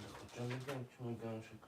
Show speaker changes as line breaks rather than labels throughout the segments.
захотел взять чемоданчик.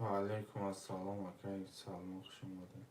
و علیکم السلام اکای سلام خوش اومدین.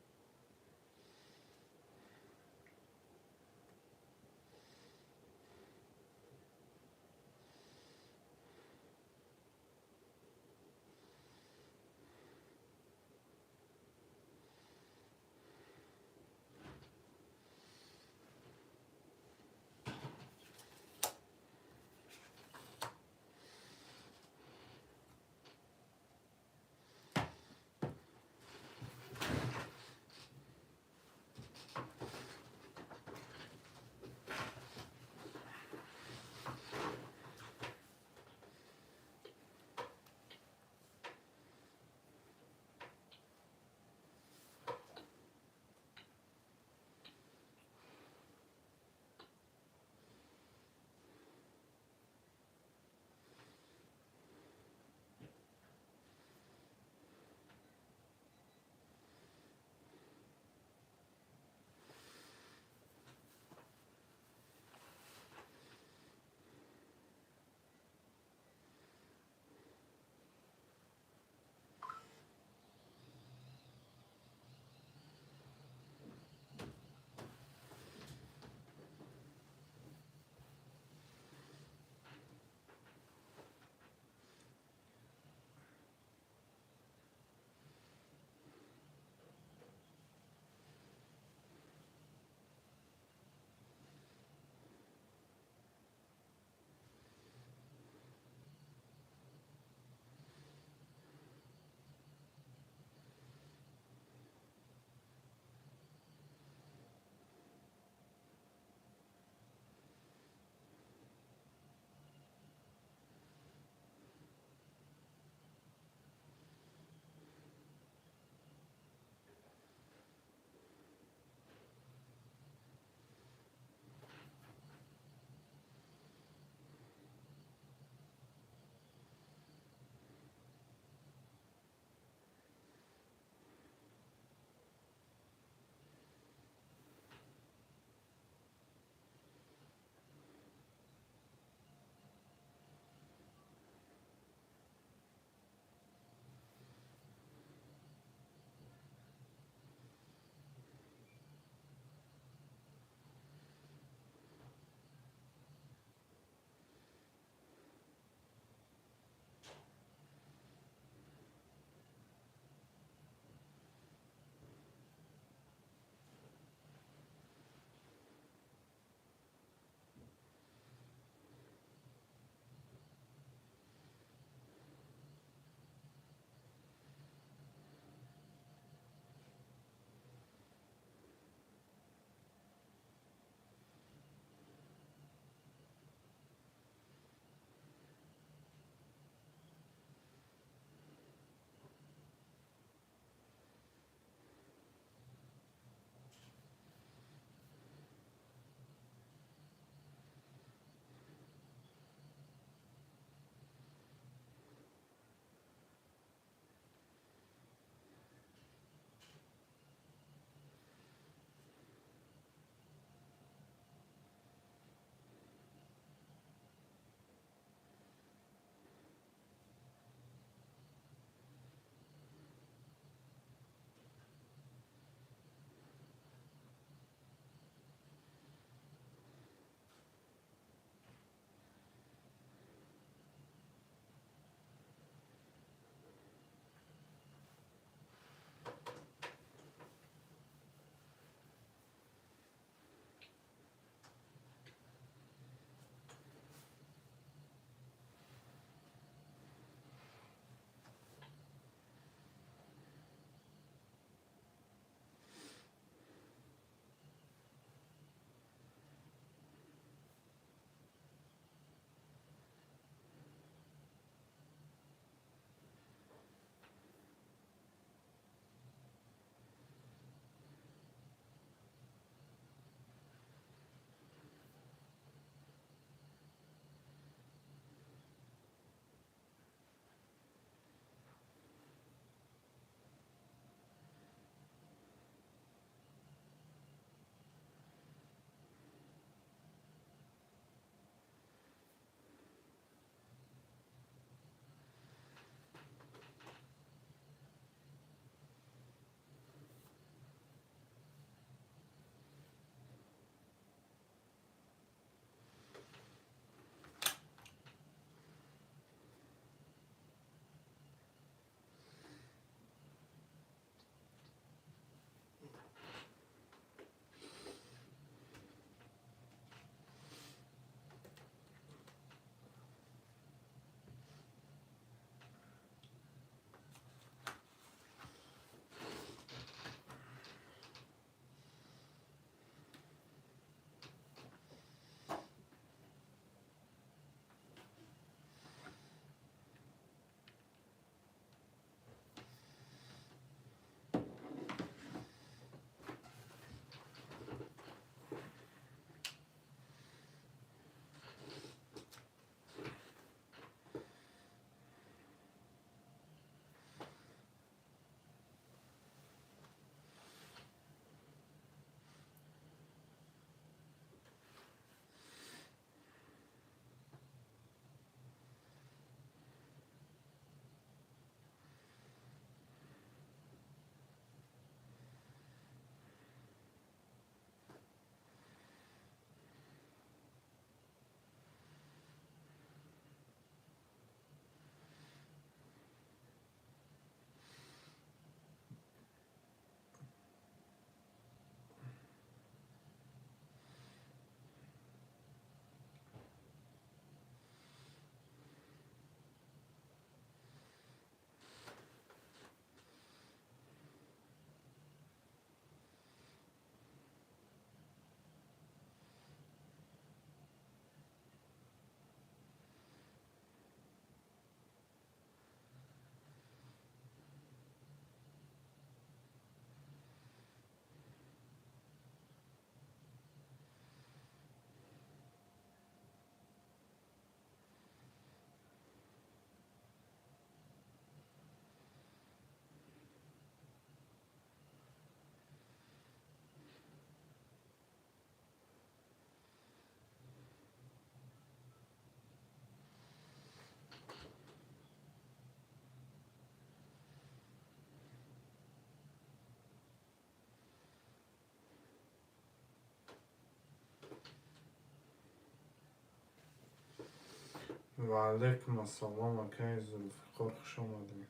و علیکم السلام آقای ذوالفقار، خوش آمدید.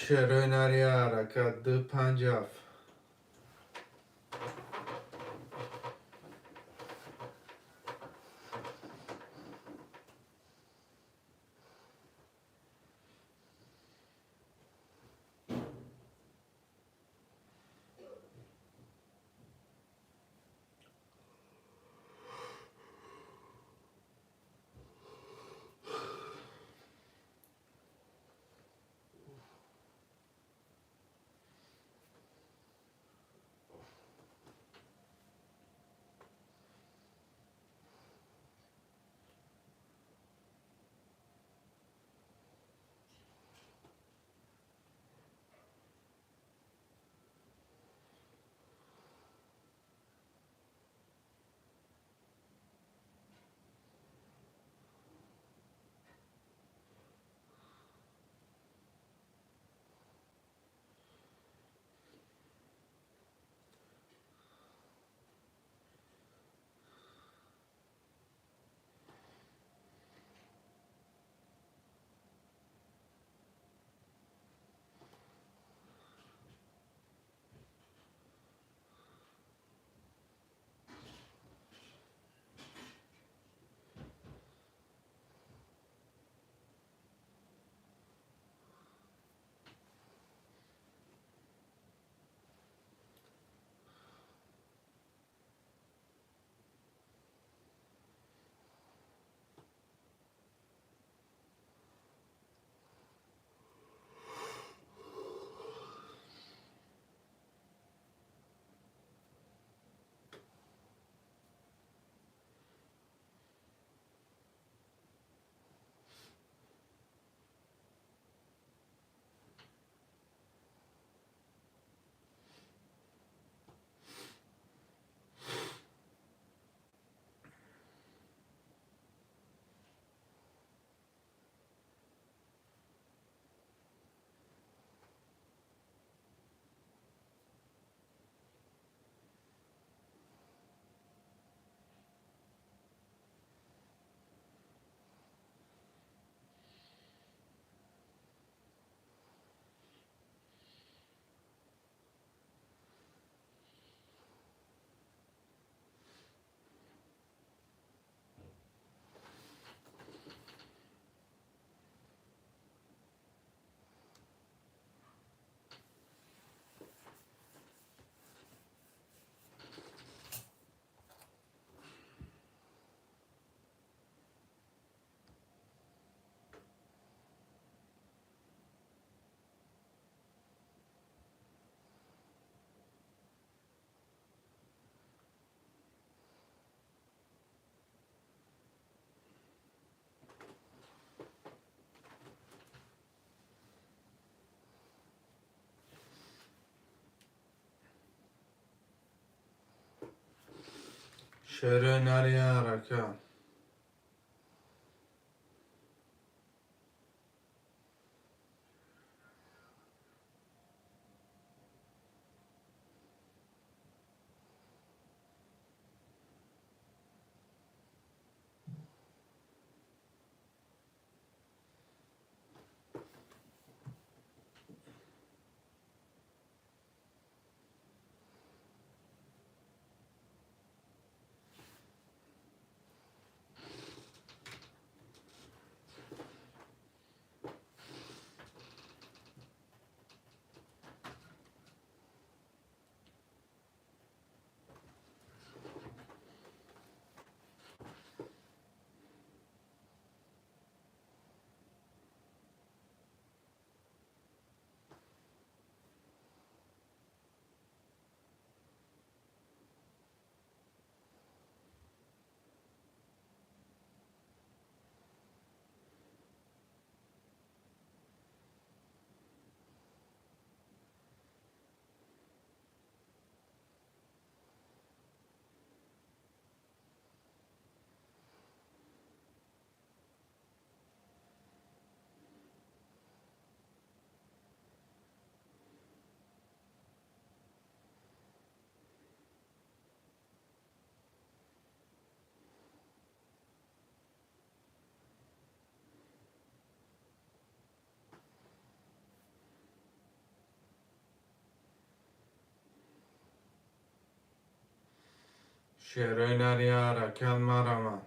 شروناریا رکت دو پنجاف شروناریا رکت شعرهای نریا رکل مرمه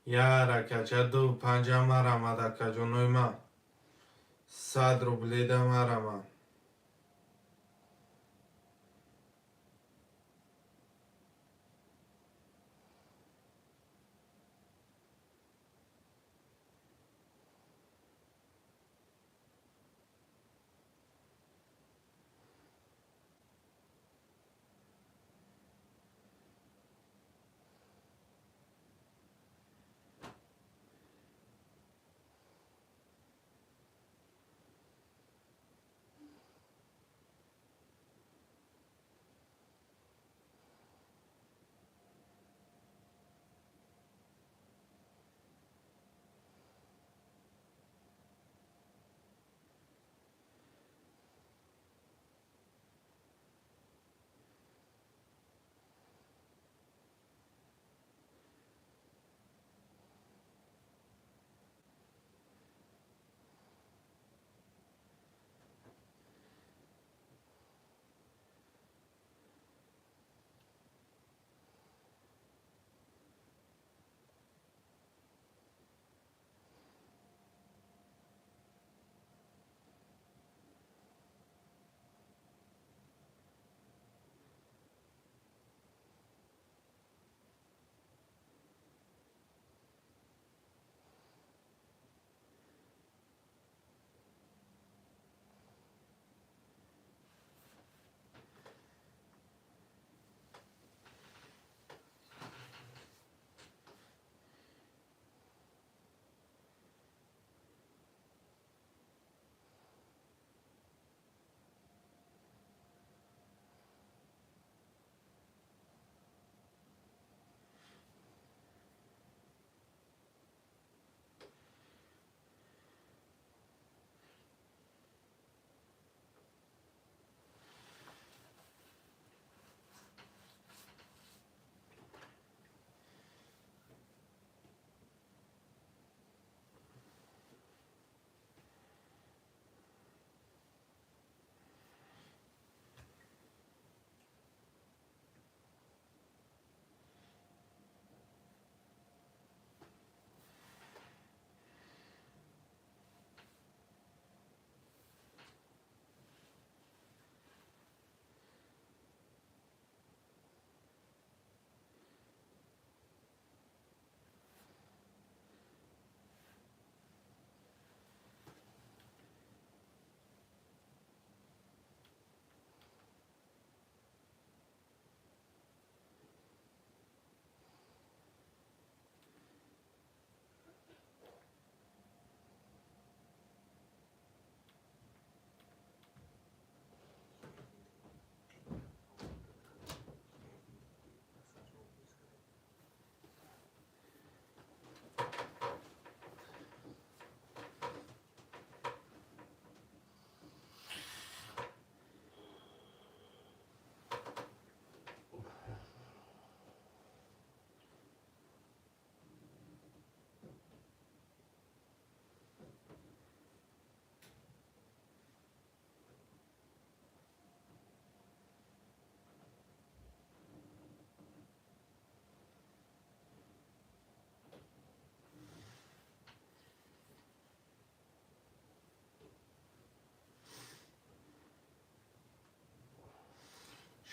یا رکچه دو پنجه مرمه دکه جنوی ما 100 روبلی ده مرمه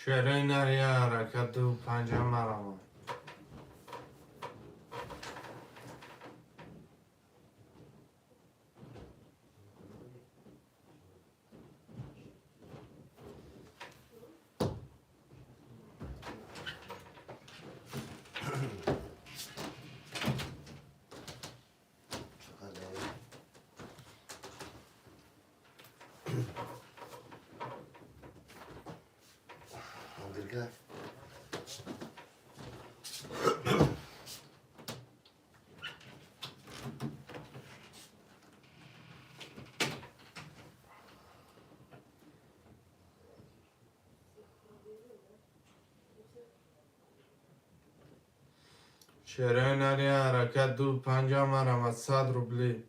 شعره نریا حرکت دو پنجم مرامد
ترینکا
شعره نریا حرکت دو پنجم مرامد 100 روبلی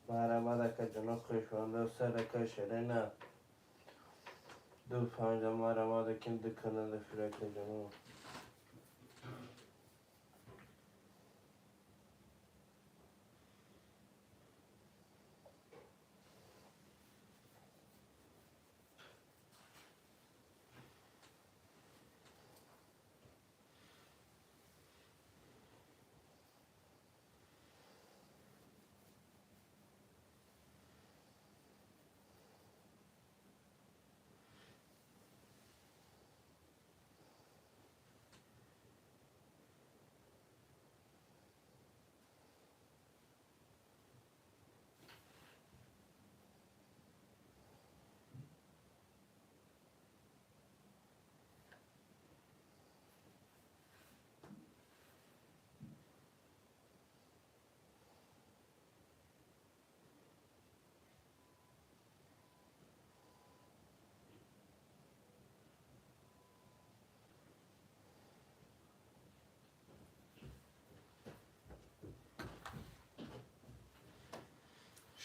مرامد که جنوب خوشونده و سر که شرینه دو پنجم مرامد که دکنه دفره که جنوب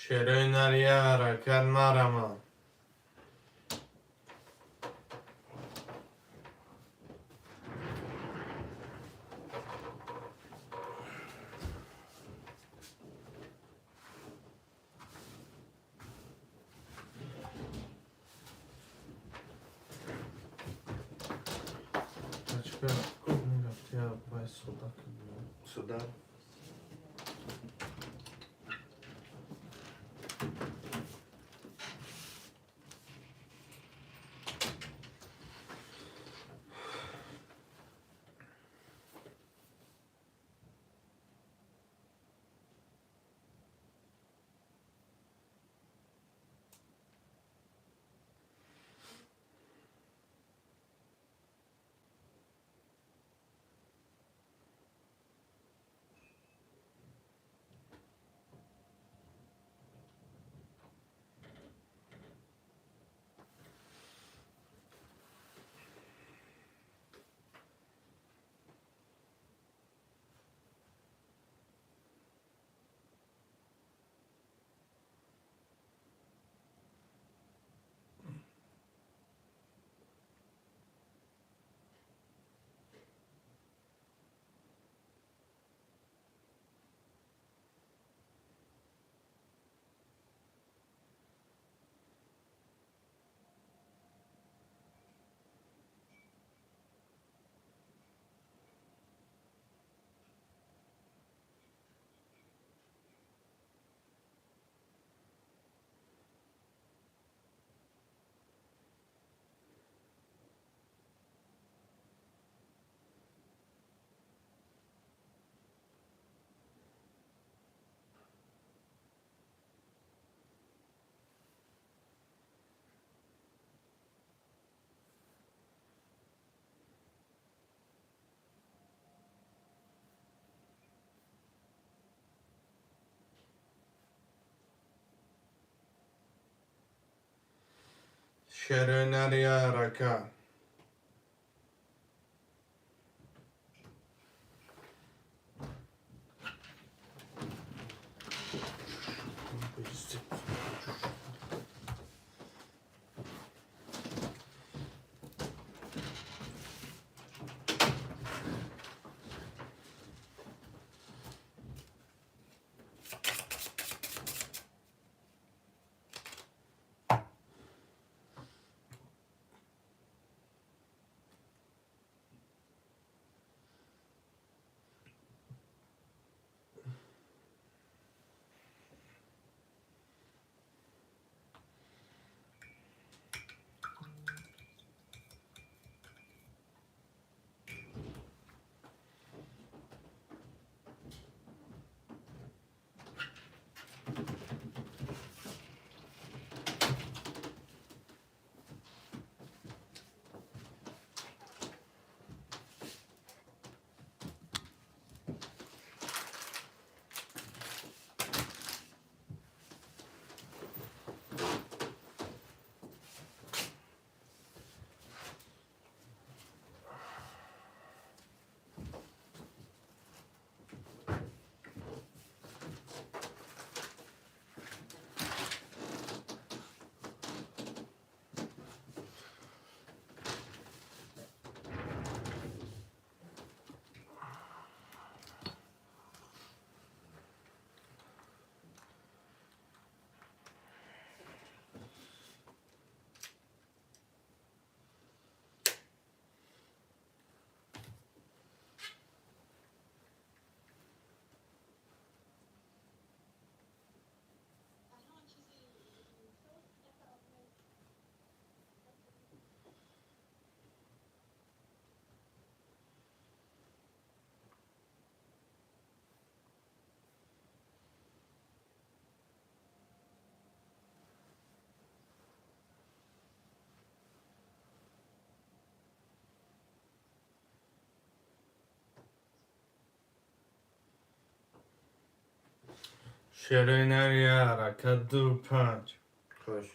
شرینریا حرکت مرما
Сюда.
شرینریا حرکت شرینریا حرکت 2-5
خوش.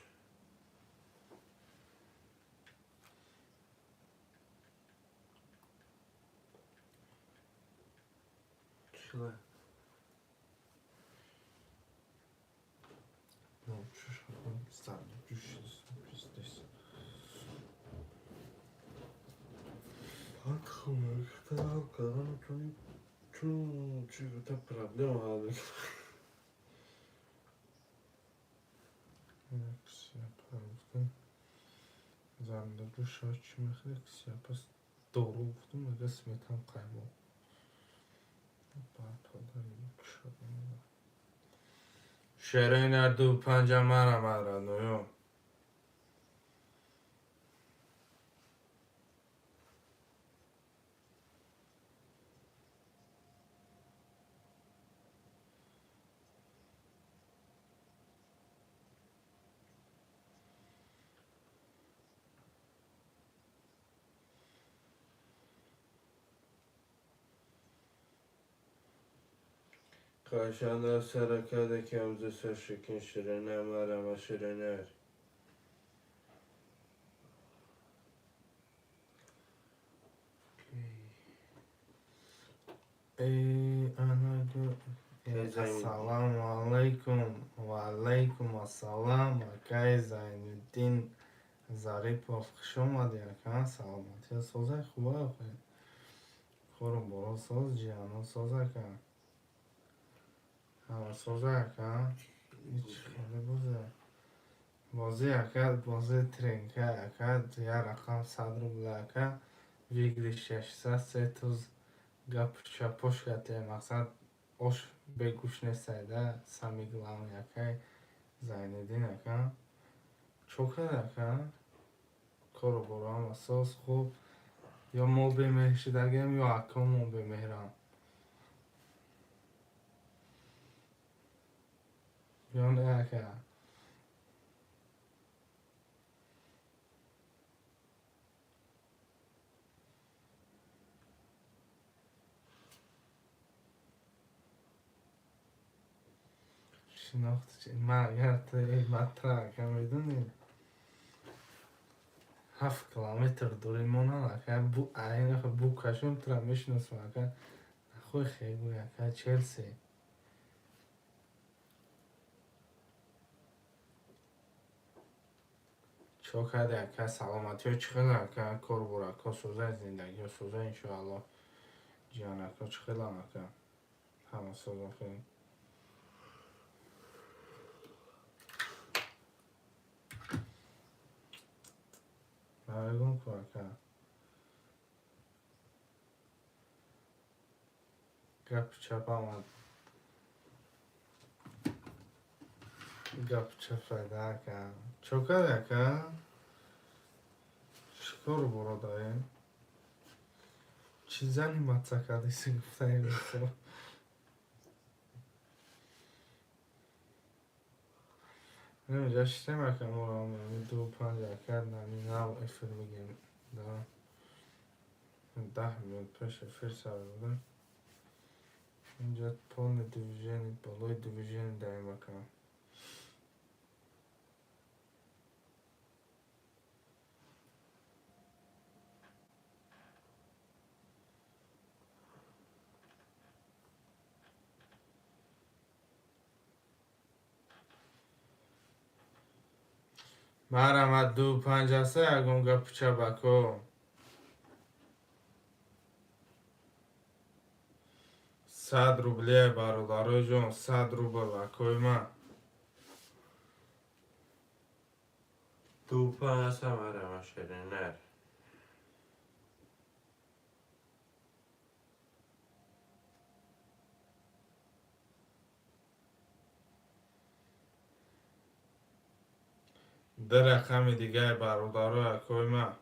شله.
خوبه اختلاف کردن چون چی گفته پرابلم حال بکنم کسی پرابلم زنده دو شاید چی میخواه کسی پس دورو گفتم اگه سمیتم قیمه باید پادر یک شدم شیرین دو پنجم مرا نویو
Karşında Saraka'daki amca Saşık'ın şirine marama şirine.
Assalamu alaikum wa alaikum assalam akay Zainuddin Zaripov خوش اومدی اکا سلامتی سوزه خوبه اخوی خورم برو سوز جیانا سوزه که همه سوزه اکا هیچ خیلی بازی اکا بازی ترینکا اکا یه رقم 100 روبل اکا ویگلی 600 سه توز گپ چپوش گتی مقصد ош бегӯш нестайда самиглам якай зайниддин ака чокар ака кору борам асос хуб ё мо бемеҳршидагем ё акамо бемеҳрам ё не ака шинохт ман агар матра ака медонӣ 7 километр дурӣ монад ака айнаха букашон тура мешиносам ака нахӯй хегӯй ака челси чокади ака саломатиё чӣ хела ака кор бор ака сӯзаи зиндагиё сӯза иншоалло ҷиён ака чӣ хелам ака ҳама сӯза хел Наргон ку ака гап чапамад гап чапада ака чокад ака чикор бородаем чӣ зани мацакадиси гуфтаем نمی‌دونم شتم اکم رو دو پنج اکر نمی‌دونم افیر بگیم دارم 10 میلیون پیش افیر سر بودم اینجا پون دیویژن بالای دیویژن داریم اکم مرمت دو پنجسه اگم گپ چبکو 100 روبلیه برادرای جون 100 روبل اکوی من
دو پنج مرما شرینه.
ده رقم دیگه برادرای اکوی من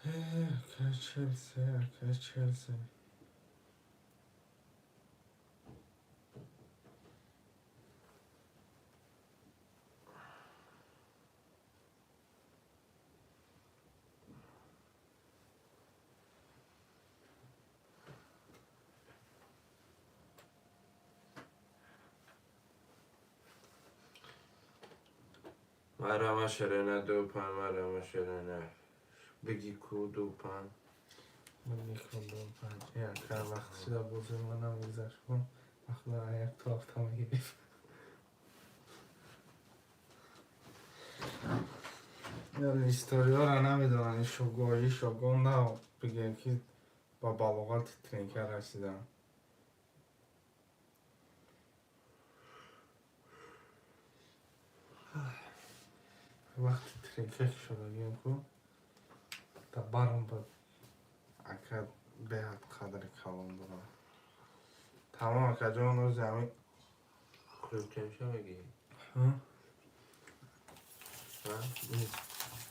اکا چلسی
مرما شرینه دو پنج مرما شرینه بگی کو دو پنج
اکا وقت شده بازی منم بگذشت کن اخلا یک تا هفته میگیریم یا استوری ها را نمیدونن شگوهی شگون نه بگن که با بلاغات ترینکه رسیدن. وقتی ترینکه شده گیم که تا برم با اکد بهت قدر کلان دارم. تمام اکد جان رو زمین
خوب چمشه بگی؟
ها؟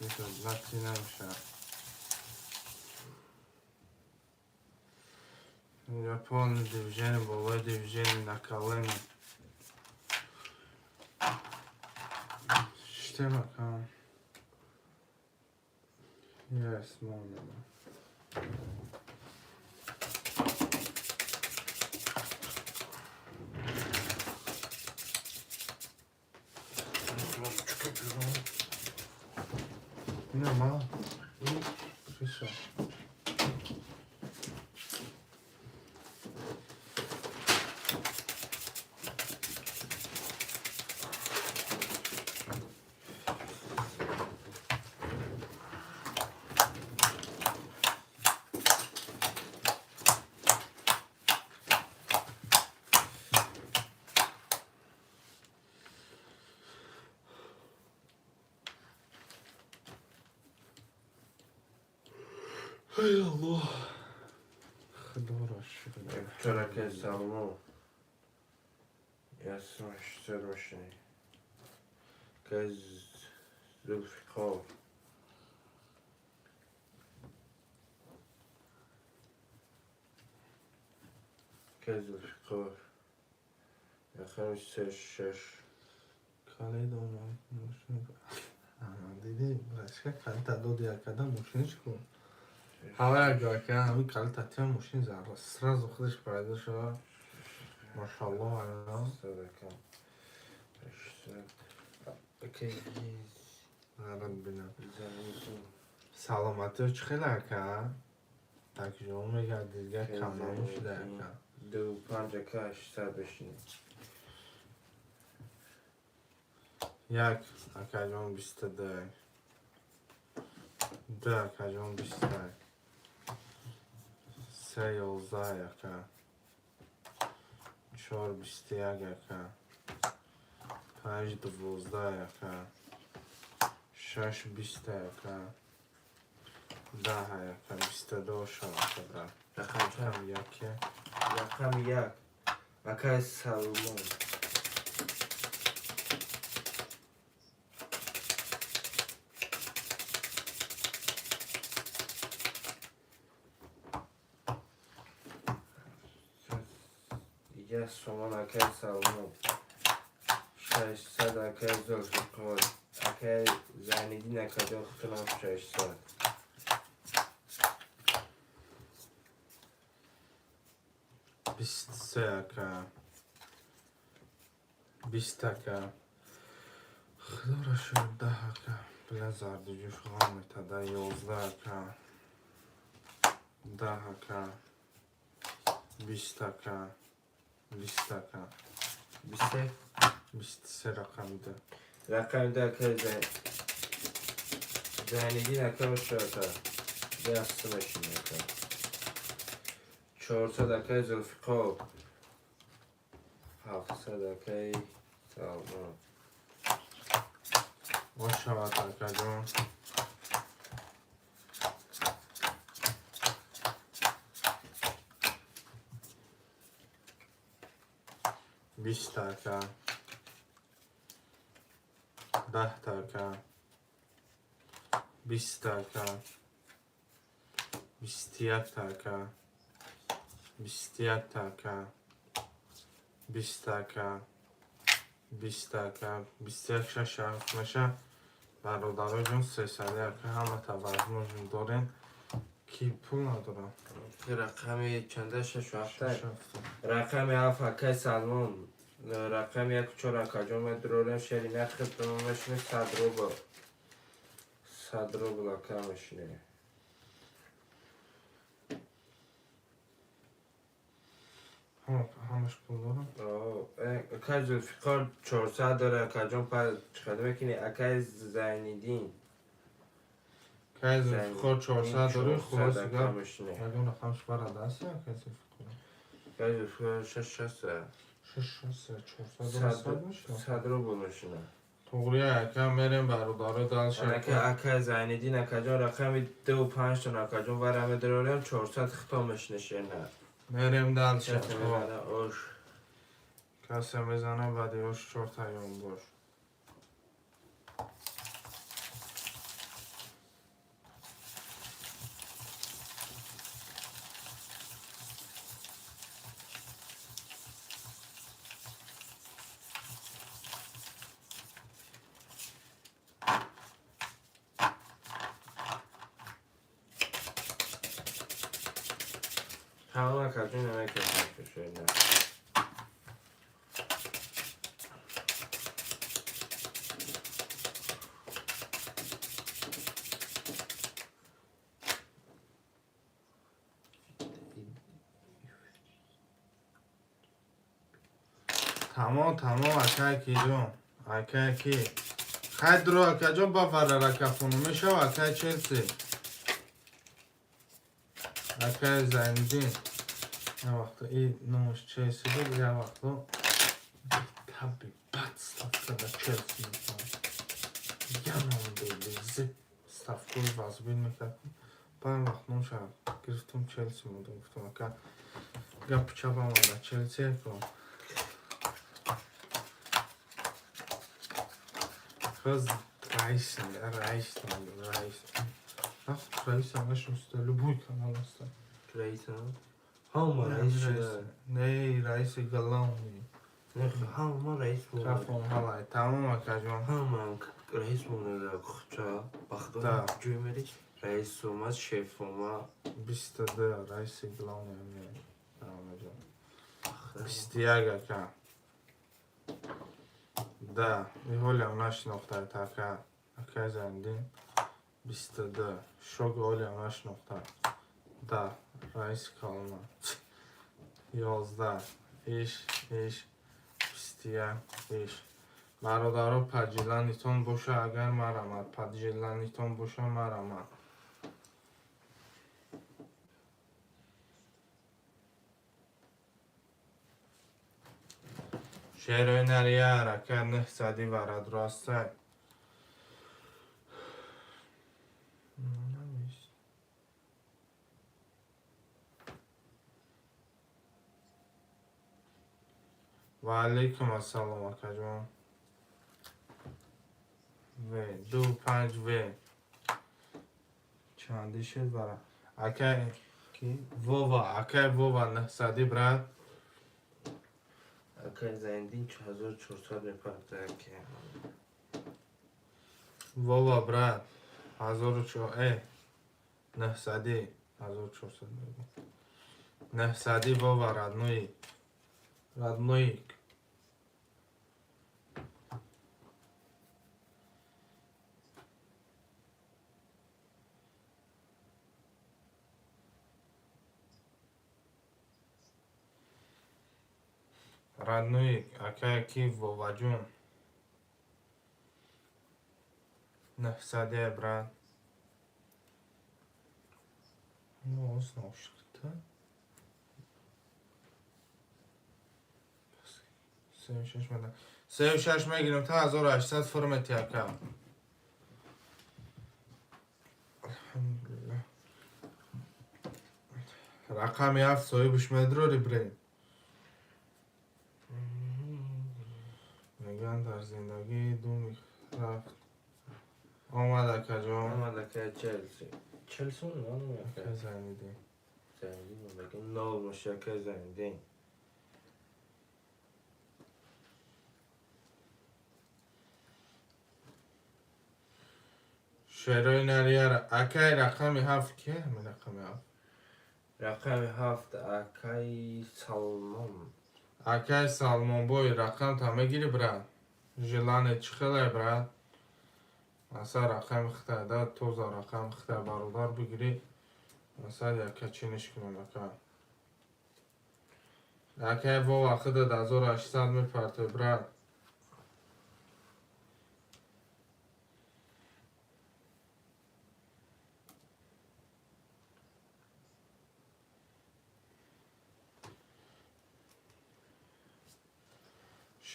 میشه لطی نمیشه. اینجا پون دیویژن بالای دیویژن نکلنه شته مکان یه اسمان نمیم نه ما چی شد؟ ای الله خدا را شکر.
چرا سلمو اسمش سروشنی که زلفقار که زلفقار خمس شش
کاله دارم ماشین دیدی برشکه کاله تا دو دیا کدام ماشینش کن همه اگه که همین کاله تا تیم ماشین زهر سراز خودش پیدا شد ماشاءالله علینا
صدقم اوکی
نرد بینم
زمین
سلامتی چه خیلی که تاکی جون میگه دیگه کم نموشده که
258 بشینیم
یک اکجان 22 دو اکجان 23 سه 11 یکه 4 21 یکه 5 12 یکه 6 20 یکه 10 یکه 22 شد
رقم چند؟
رقم یکه
رقم یک اکای سلمان یه سومان اکای سلمان 600 اکای زلفقار اکای زنیدین اکای خطنام 600
23 یکه 20 یکه خدا را شد 10 یکه بله زرد جوش غام تده 11 یکه 10 یکه 20 یکه 20 یکه
23
23 رقم ده
رقم ده اکای زنیدین اکای شده دست مشین اکای 400 اکای زلفقار 700 اکای سلمان
باش شود اکه جان 20 یکه 10 یکه 20 یکه 21 یکه 21 یکه 20 یکه 20 یکه 21 شش هفت میشه برادرای جون 300 یکه همه تبرزمون جون دارین کی پول ندارم
رقم چنده 6 و 7
هفته
رقم 7 اکای سلمان رقم 1 و 4 اکای جامعه درورم شری نخد دمامشونه 100 روبل 100 روبل اکامشونه
همش پول دارم
اکای زلفقار 400 داره اکای جان پر چقدر میکنی اکای زینیدین
که از فکر 400 داری خلاص دیگر
رقمش نه
اگه رقمش برات هست یا کسی فکر
که از فکر 6
400 میشه
100 روبل میشنه
توغریه اکا میریم براداره دل شد
اکا زینیدین اکا جان رقم 2 و 5 تا اکا جان ورمه دراریم 400 ختامش نشه نه
میریم دل شد
کسی میزنه اوش
کسی میزنه بعدی اوش 4 تایون باش
تمام اکا جان نمیکنه کشه نه
تمام اکا کی جون اکا کی خد رو اکا جون با فرار اکا خونو میشه و اکا چلسی اکا زندین یه وقتا این نموش چلسی بود یه وقتا تبی بد ستفته به چلسی میکنم یه نام بیلیزه ستفکوی وزبین میکردم با این وقت نموشه گرفتم چلسی بودم گفتم اکا گپ چپم به چلسی کن خز رئیس رئیس همش مستلو بوی کنال است
رئیس هم؟ ما رئیس شده
نه رئیس گلانی
نه ما رئیس مونه
خفم حالا تمام اکا جون
هم رئیس مونه کخچا بخدا جوی میری رئیس اومد شیف اومد
22 رئیس گلانی همیه تمام جون 21 اکا ده می‌هولی هم نشناخته تاکا اکا زندین 22 شوگ هولی هم نشناخته ده رئیس کالما 11 ایش 21 ایش برادرها پجیلانیتون باشه اگر مرامد پجیلانیتون باشه مرامد شیروی نریه اکا نه سادی ورد راسته و علیکم السلام اکا جون و 2 5 و چندی شد برا اکا کی ووا نه سادی برد
اکا زندین 4400 میپرده که
ووا برد 1400 نه سادی 1400 نه سادی ووا ردنوی اکا کی ووا جون نه سادی برد نه اصلا شکتا 36 میدن 36 میگیرم تا 1800 فرمتی اکا الحمدلله رقمی 7 صاحبش مدروری بریم میگن در زندگی دو رفت آمد اکا جان
آمد اکا چلسی اونو
اکا زنیدی
بگم نال باشه اکا زندین
شیروی نریه اکای رقمی 7 که همین رقمی 7
رقم 7 اکای سالمون
اکای سالمون بوی رقم تا میگیری برد جلانه چی خیلی برد مثلا رقم خطه داد توزا رقم خطه برادر بگیری مثلا یکا چینش کنیم اکای ووا خود 1800 میپرته برد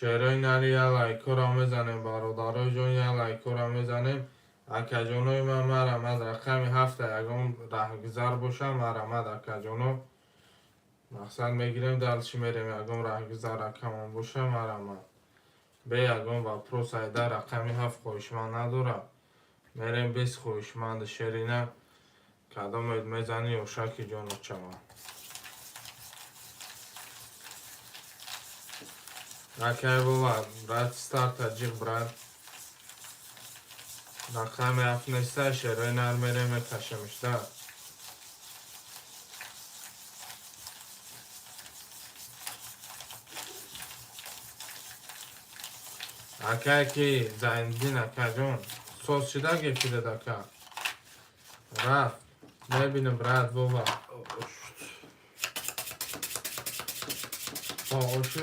شعرهای نری یه لایکو را میزنیم برادرای جون یه لایکو را میزنیم اکا جونوی من مرمد رقم 7 یکم رهگذر باشم مرمد اکا جونو مقصد میگیریم دلچی میریم یکم رهگذر رقم باشم مرمد به یکم و پروس ایده رقمی 7 خوشمند نداره میریم 20 خوشمند شیرینه کدام میزنی و شکی جونو چما اکای بابا برات ستارت تجیق برات رقم 7 نیسته شیرهای نر میریم میکشمشته اکا کی زندین اکا جون سوز شده گفته دکا رفت ببینم برات بابا اوشت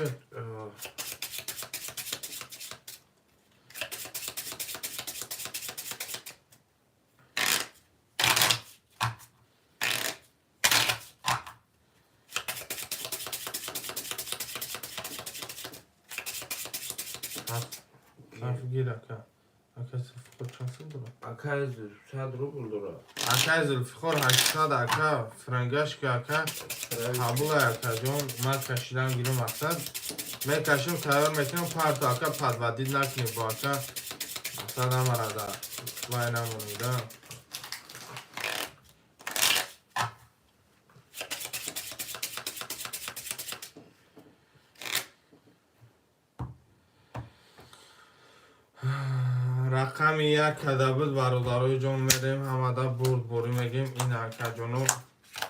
هفت گیر اکا اکا زلفخور چند داره
اکای 100 روبل داره
اکا زلفخور 800 اکا فرنگش که اکا قبول اکا جون من کشیدم گیرم مقصد میکشیم تیار میکنم پرتو اکا پد ودید نکنی با اکا مقصد همه را در وای نمونیده رقم 1 کده بود برادرای جون میریم همه دا برد بوری میگیم این اکا جونو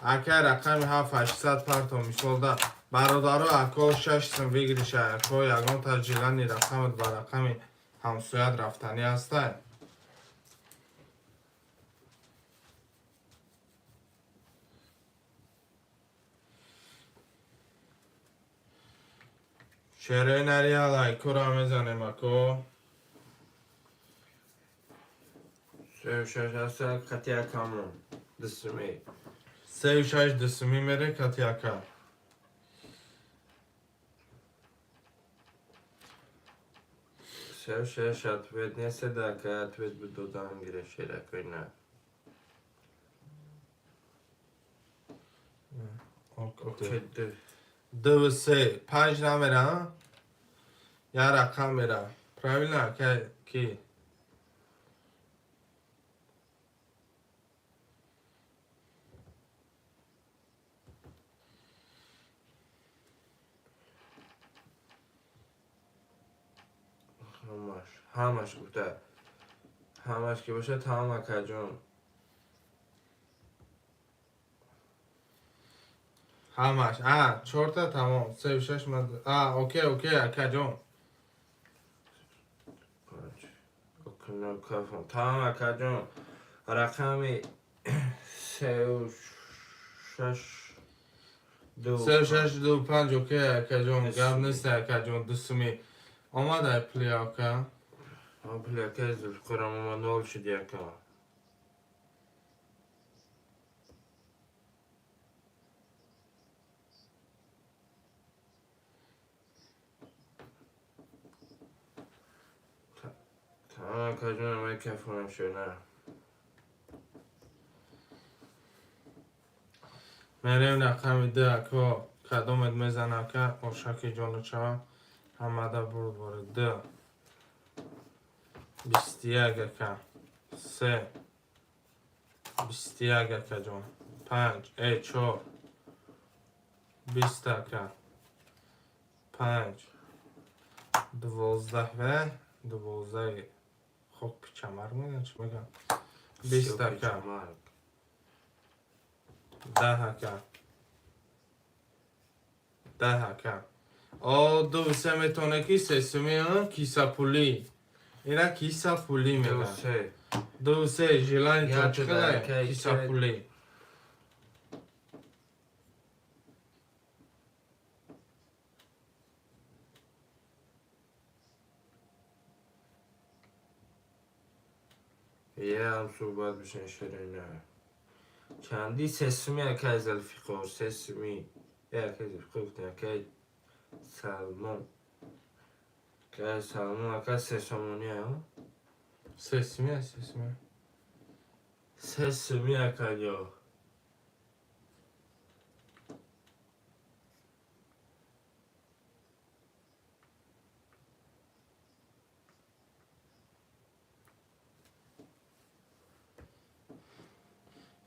اکا رقم 7 800 پرتو مثال دا برادرای اکا 6 سم بگیریشه اکا یگان ترجیلانی رقمت بر رقم همسویت رفتنی هسته شعره نری لایکو را میزنیم اکو
36 هست قطعه کامون دستمی
36 دسمی میره کتی اکا
36 اتوید نیست دکه اتوید به دو دام گیره شیره که نه اوکی
دو و سه 5 نمیره یا رقم میره پراویل نه که کی
همش گفته همش که باشه تمام اکا جون
همش 4 تا تمام 3 و 6 من اوکی اکا جون
تمام اکا جون رقمی 36
2 5 اوکی اکا جون گم نیست اکا جون دستمی آماده پلی اکا
پلی اکا زلفخورم اما نول شدی اکا تمام اکا جون اما کفونم شده
میریم رقم 2 اکا کدومت میزن اکا اوشاکی جونو چوا همه دا برد باره 2 21 اکا 3 21 اکا جون 5 4 20 اکا 5 12 و 12 خوب پیچمر میدن چی بگم 20 اکا 10 اکا 10 اکا دو سه میتونه کی سه سمی کیسا پولی اینا کیسا پولی میگن دو سه جیلانی تا چقدر کیسا پولی
یه هم صحبت بشن شیرینه چندی سسمی اکای زلفخور سسمی اکای زلفخور گفتن اکای سلمون که سلمان اکا سسمونی ها
سسمی
سسمی اکا جو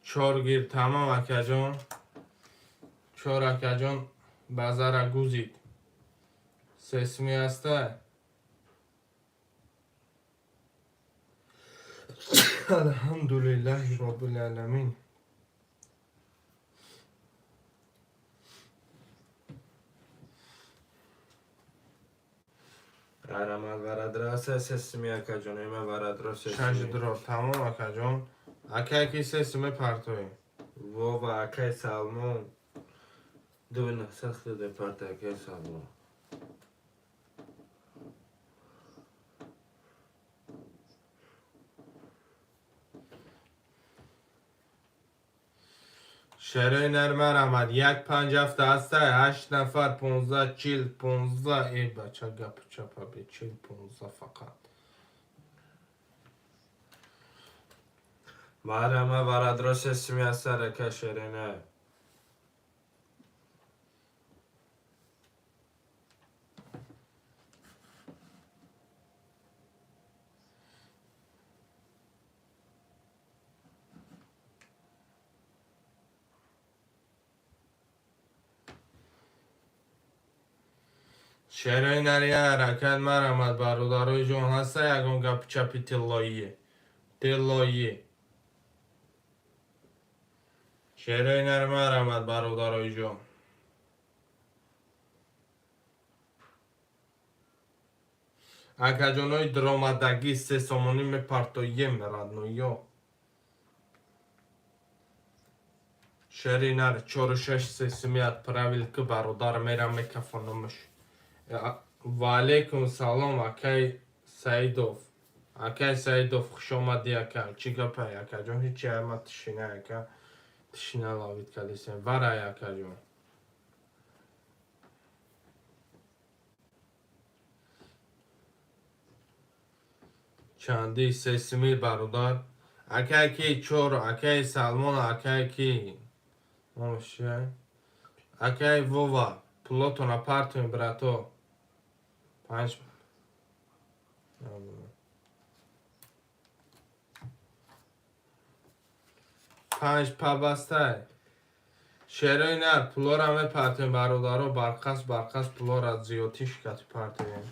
4 گیر تمام اکا جان 4 اکا جان بازار گوزید سسمی هسته الحمدلله رب العالمین
Aramal varadrasa sesimi اکا جان ایمه varadra
6
sesimi
درار تمام اکا جان اکا کی سسمی پرتوی
بابا اکای سلمان دوی سخت ده پرت اکای سلمان
شرای نرمر آمد 1.57 هسته 8 نفر 15 40 15 ای بچه گپ چپا بی 40 15 فقط
Marama varadra sesimi هسته رکا شرینه
شرای نریه حرکت مر آمد برادرای جان هسته یکان گپ چپی تلایی شرای نرمر آمد برادرای جان اکا جانای درامدگی 3 سامانی می پرتایی مرد نویا شرای نر 4 و 6 سسمیت پراویل که برادر میرم میکفانمش و علیکم سلام اکای سعیدوف خوش آمدی اکا چی گپه اکا جان هیچی همه تشینه اکا تشینه لاوید کلیسیم ورای اکا جان چندی سسمی برادر اکا کی چور اکای سلمان اکا کی ماشه اکای ووا پلوتونا پارتوین براتو 5 پابسته شرای نر پلور همه پرتوین برادرها برقص پلور از زیادی شکت پرتوین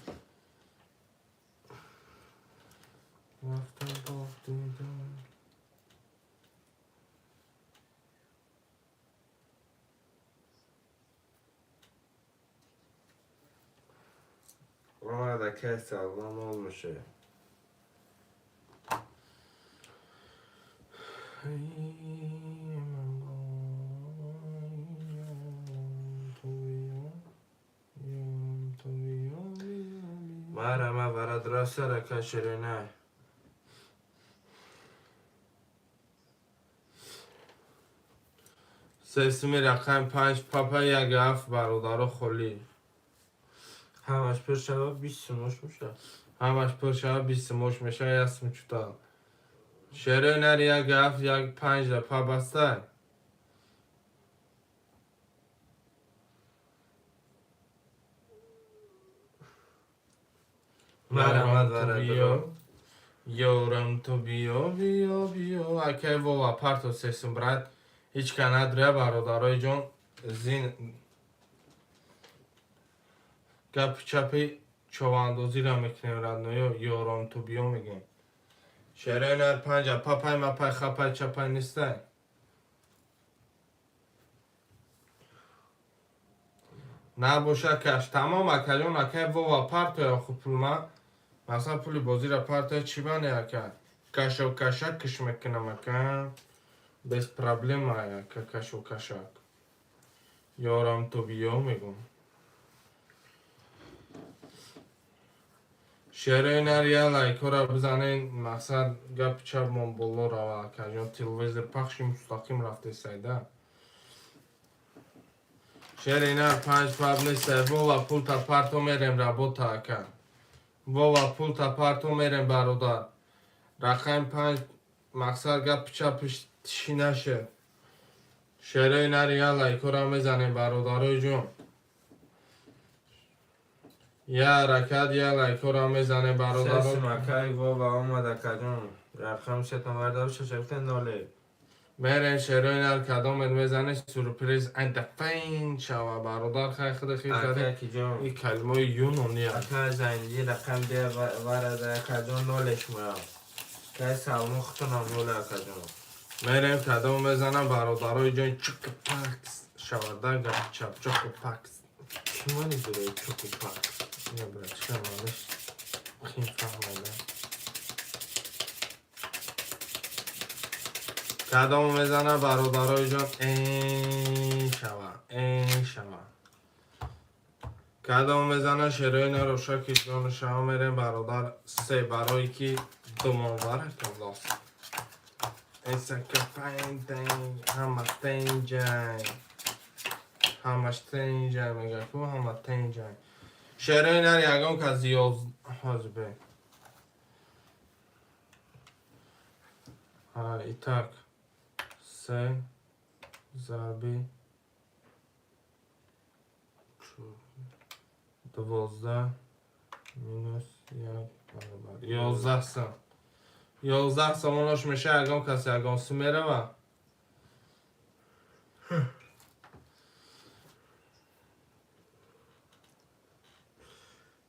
Ama اکای سلمان olmuşu Marama varadra reka şirine
سسمی رقم 5 پاپا یک هفت برادر خلی
همش پر شبا 20 سموش میشه
همش پر شب 20 موش میشه اسم چطور شرای نر یک هفت یک 5 پا بسته
Marama varadra
یورم تو بیا اکه و پرتو سسم برد هیچ کند ره برادرای جان زین گپ چپی چواندوزی را میکنیم ردنویا یورم تو بیا میگیم شرای نر 5 پاپای مپای خپای چپای نیسته نباشه کش تمام اکه جان اکه و پرتو یا خوب پول ما مثلا پولی بازی را پرتو چی بانه اکه کشو کشک کش میکنم اکه بس پرابلم آیا که کشو کشک یارم تو بیا میگم شعره نریا لایکو را بزنین مقصد گپ چپ من بولو را که جان تلویزر پخشی مستقیم رفته سایده شعره نر 5 پاب نیسته و پول تا پرتو میریم را بوتا اکه واوا پول تا پارتو میرم برادر. رقم 5 مقصد گپ چپش چی نشه. شعره نری یا لایکو را میزنیم برادرای جون. یا حرکت یا لایکو را میزنیم برادرای
سس مکای و آمده کجون رقم ستم بردار ششکت ناله
میرین شعره نر کدام میزنی سورپریز اندفین شوا برادر خیلی خیلی خیلی
اکا کی جون
این کلمه یونانی
اکا زنجی رقم بیا ورده کجون نالش مرا که سالمون خطنم نوله کجون
میریم کدام میزنم برادرای جون چک پاکس شوردن گپ چپ چک پاکس
کی منی دوره چوکو پاک
یا برای چه مالش خیلی فهمیده کدام میزنم برادرای جون این شوا کدام میزنم شعره نروشا که جون شما میریم برادر سه برای که دومان برکم لاست It's like a fine thing, همه تین جنگ همش تین جنگ میگه که همه تین جنگ شعره نر یکم که زیاد حاجبه ایتاک سه ضربی 12 مینوس 1 برابر 11 سم 11 سمانش میشه اگم کسی اگم سی میره و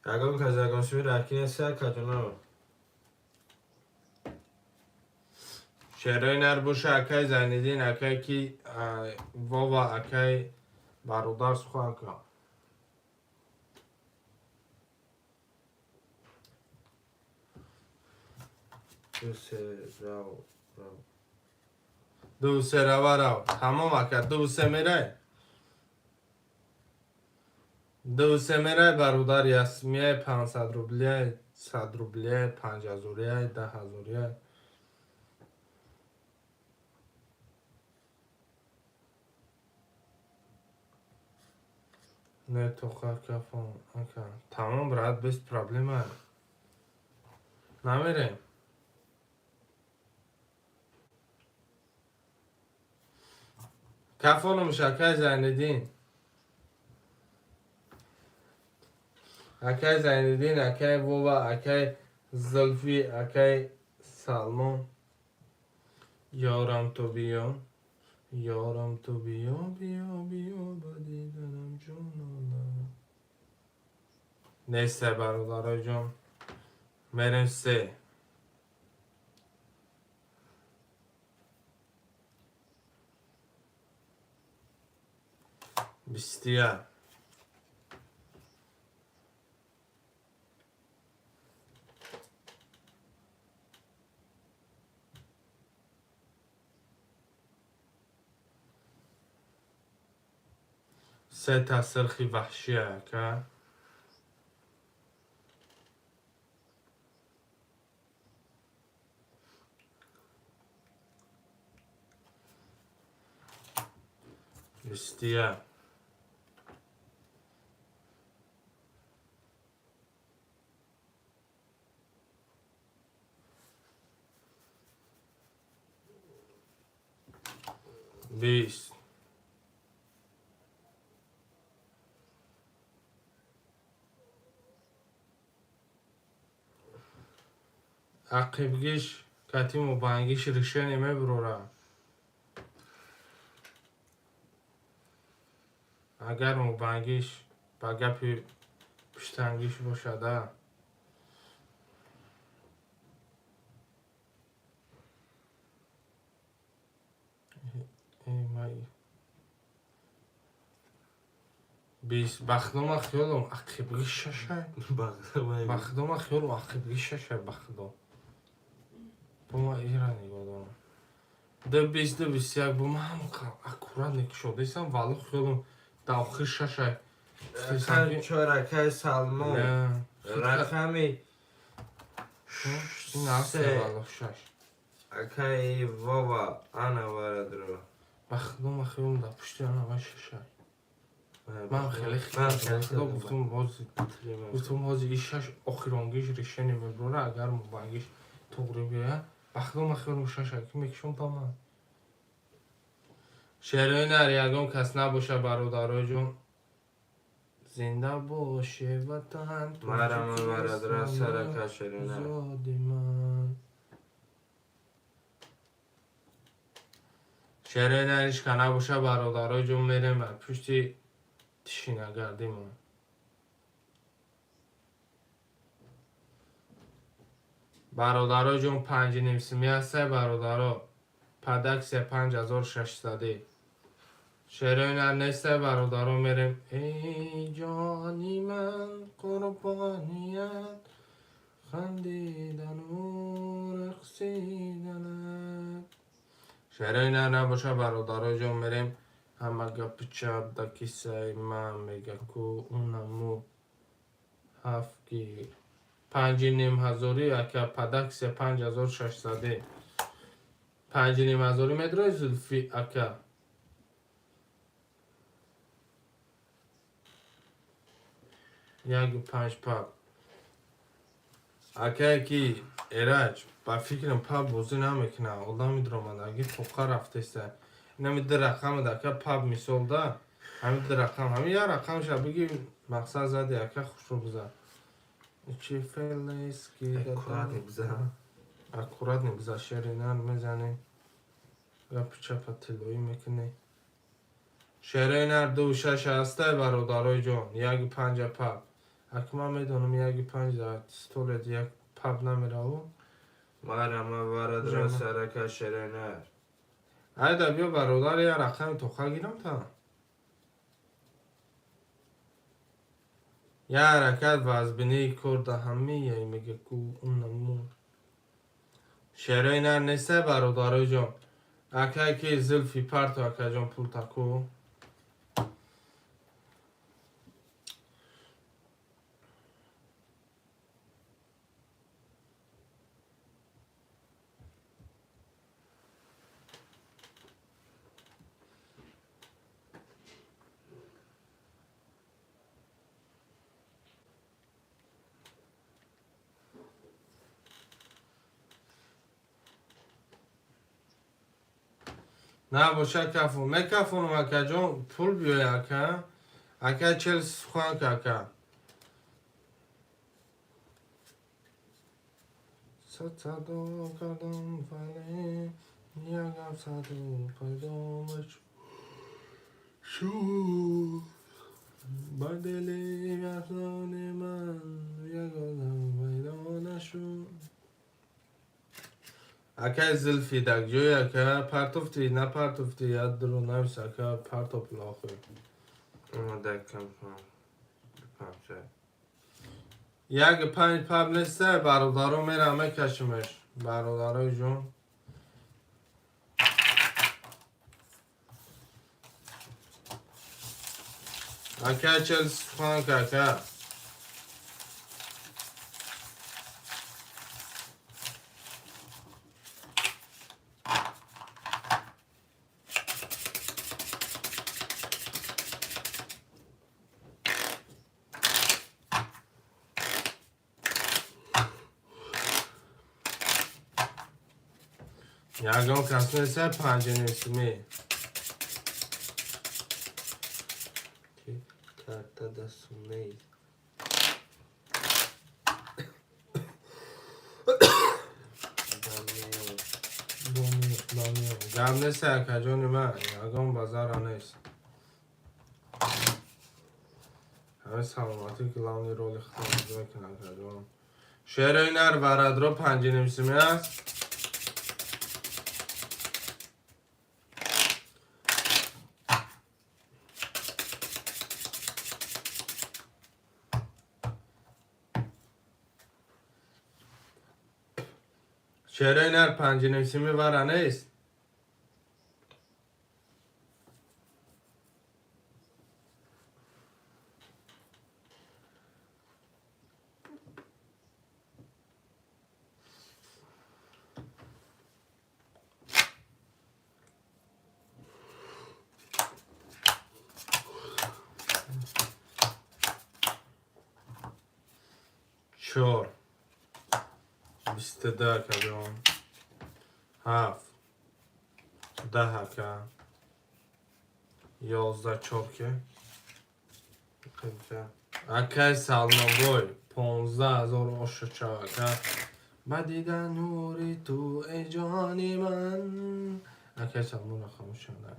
اگم که زگم سوی رکنه سه کجون
شعره نر بوشه اکای زنیدین اکای کی واوا اکای برادر سخواه که
دو سه رو
دو سه رو تمام اکد دو سه میره برادر یسمیه 500 روبلیه 100 روبلیه 5000 10,000 نه تو خواه کفان تمام برات بیست پرابلم هست نمیره کفانو میشه اکای زندین اکای ووبا اکای زلفی اکای سالمون یارم تو بیا با دیدنم جونم نیسته برادرای جون میریم سه بیستیه سه تا سرخی وحشیه که بیستیه بیست عقیبگیش کتیم و بانگیش ریشه نیمه بروره اگر مبانگیش با گپی پشتنگیش باشده بیست بخدم خیالم عقیبگیش ششه بخدم خیالم عقیبگیش ششه بخدم با ما ایرانی گادم ده بیست یک با ما همون اکورات نکی شده ایسان والو خیالم داخل ششه
اکا چورکای سالمون رقمی
این هسته والو شش
اکای وابا انا وردرو
بخدم خیالم دا پشتی آنها ششه من خیلی خیلی گفتم بازی ایشش آخرانگیش ریشه نمیبره اگر مبانگیش توقری بیاید بخدا مخیر موشش که میکشم تا من شعرهای نریگم کس نباشه برادرای جون زنده باشه وطن
مرم برادر سرکه شعرهای نر
زادی من شعرهای نریش که نباشه برادرای جون میرم پشتی تشی نگردیم برادرای جون 5 نیم هسته برادرها پدک 5600 شعرهای نر نیسته برادرها میریم ای جانی من قربانیت خندیدن و رقصیدنت شعرهای نر نباشه برادرها جون میریم همه گپ چپ در کیسه من میگه کو اونمو هفت گیر 5500 اکه پدک 5600 5500 متر زلفی اکه یک 5 پاپ اکه کی ایرج با فکرم پاپ بازی نمیکنه الله میدرم اگه توقع رفته است نمیده رقم ده که پاپ میسول ده همین رقم همین یا رقمش بگی مقصد زدی اکه خوش رو بزن چی فیلیس کی
اکورات نبزه
اکورات نبزه شعری نر میزنی یا پیچه پتلوی میکنی شعری نر 26 هسته برادرای جان یک 5 پاپ اکه من میدونم یک 5 در ستولت یک پاپ نمیره و
مرم برادر سرکه شعرهای نر
ایده بیا برادر یا رقم توخه گیرم تا یا حرکت وزبینی کرده همیه میگه کو اونمو شعرهای نر نیسته برادرای جان اکه که زلفی پرتو اکه جان پول تکو نه باشه کفو میکفونم اکه جان پول بیای اکه 40 سخوان که اکه صدو کردم فلی یکم صدو پیدامش شو با دلی افزان من یک آدم پیدا نشو اکه زلفی دک جوی اکه پرتفتی نه پرتفتی ید درو نویس اکه پرتف لاخه
اما دکم پمشه
یک 5 پب نیسته برادرها میره همه کشمش برادرهای جون اکه 40 سخوان که اکه یکم کس نیسته 5 نیسمی
کرده دستون نید
گم نیسته اکه جون من یکم بازار نیست همه سلامتی که لانی رولی خطاب بکنه اکه جون شعرهای نر برادرها 5 نیسمی است شعرهای نر 5 نیسمی وره نیست 4 22 کدام 7 10 که 11 4 که اکای سلمان روی 15,000 که بدیدن نوری تو ای جانی من اکای سلمان رو خاموش شده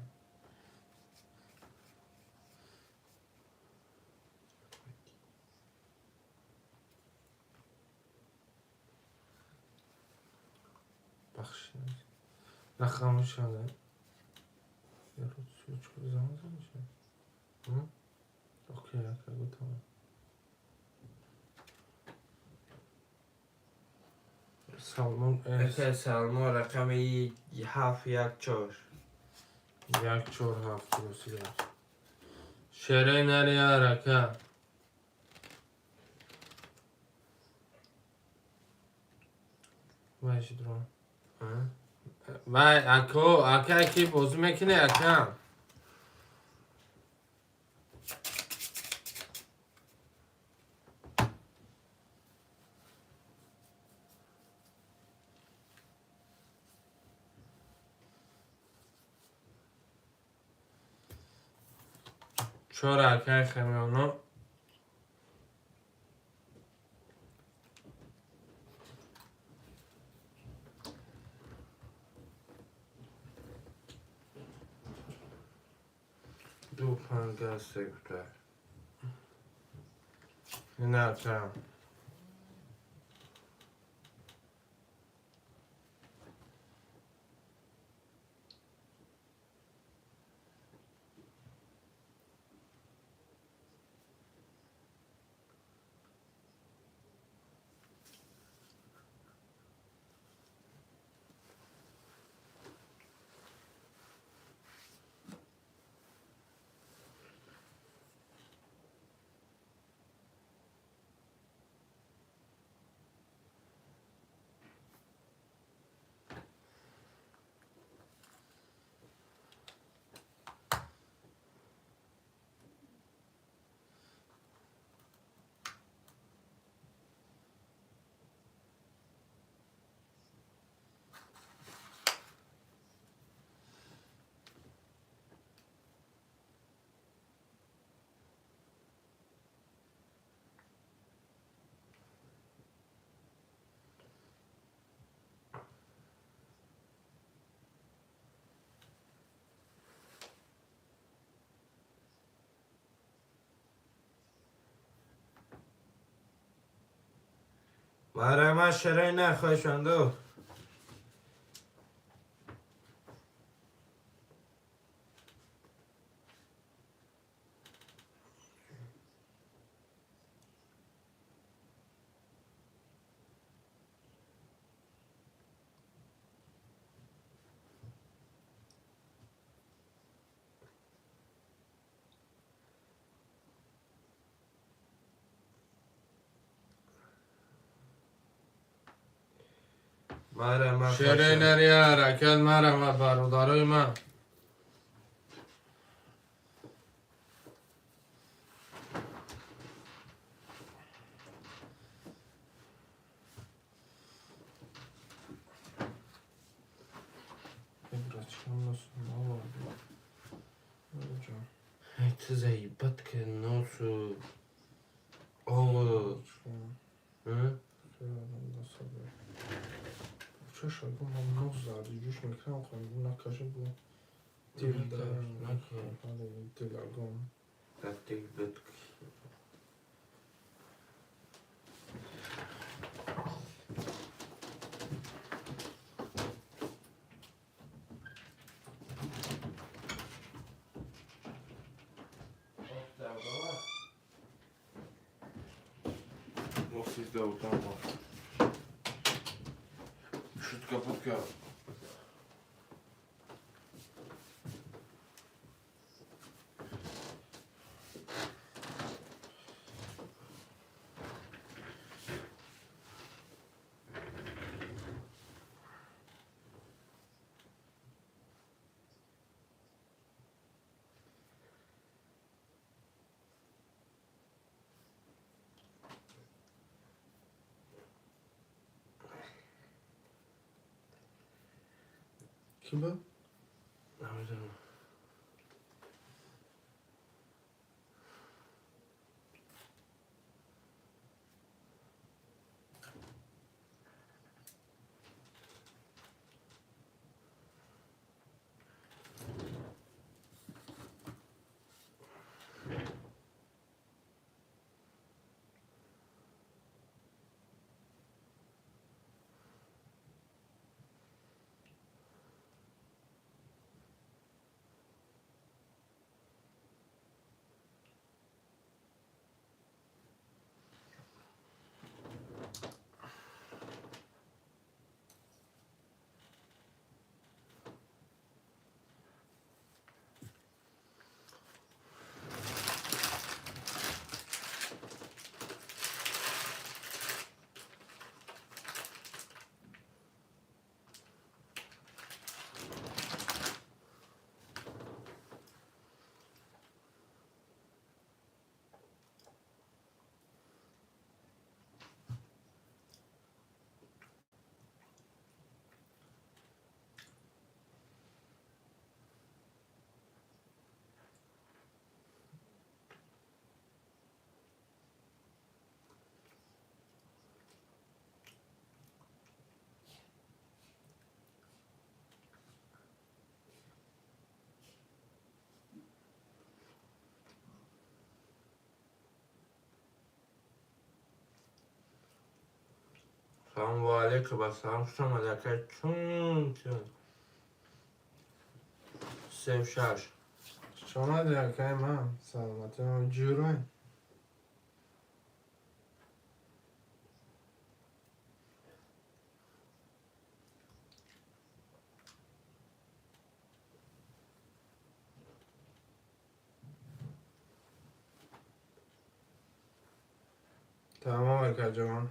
بخشی نه خاموش شده یه رو سوچ کنی زمان میشه اوکی اکای گوتم سلمان
اکای سلمان رقم 714
یک 4 7 درستی داشت شره نری عرکه بایشی درون وای اکا اکی بازی میکنه اکا چرا اکای خمیانو
دو پنگه سکتر
این اکا
برای من شرای نخواهشندو
شره نری حرکت مرم و برادرای من
تو زیبت که نوشو آه
چه شاید من نوز زردی جوش میکنم خواهیم نکشه بود دیل در نکنم دیل اگم
دستی بد
Sizde utan var. Şut kapat ka. کی بود؟
نمیدونم. سلام علیکم با سلام شما دکه چون سه و شش
شما درکه من سلامتی من جوروی تمام کجان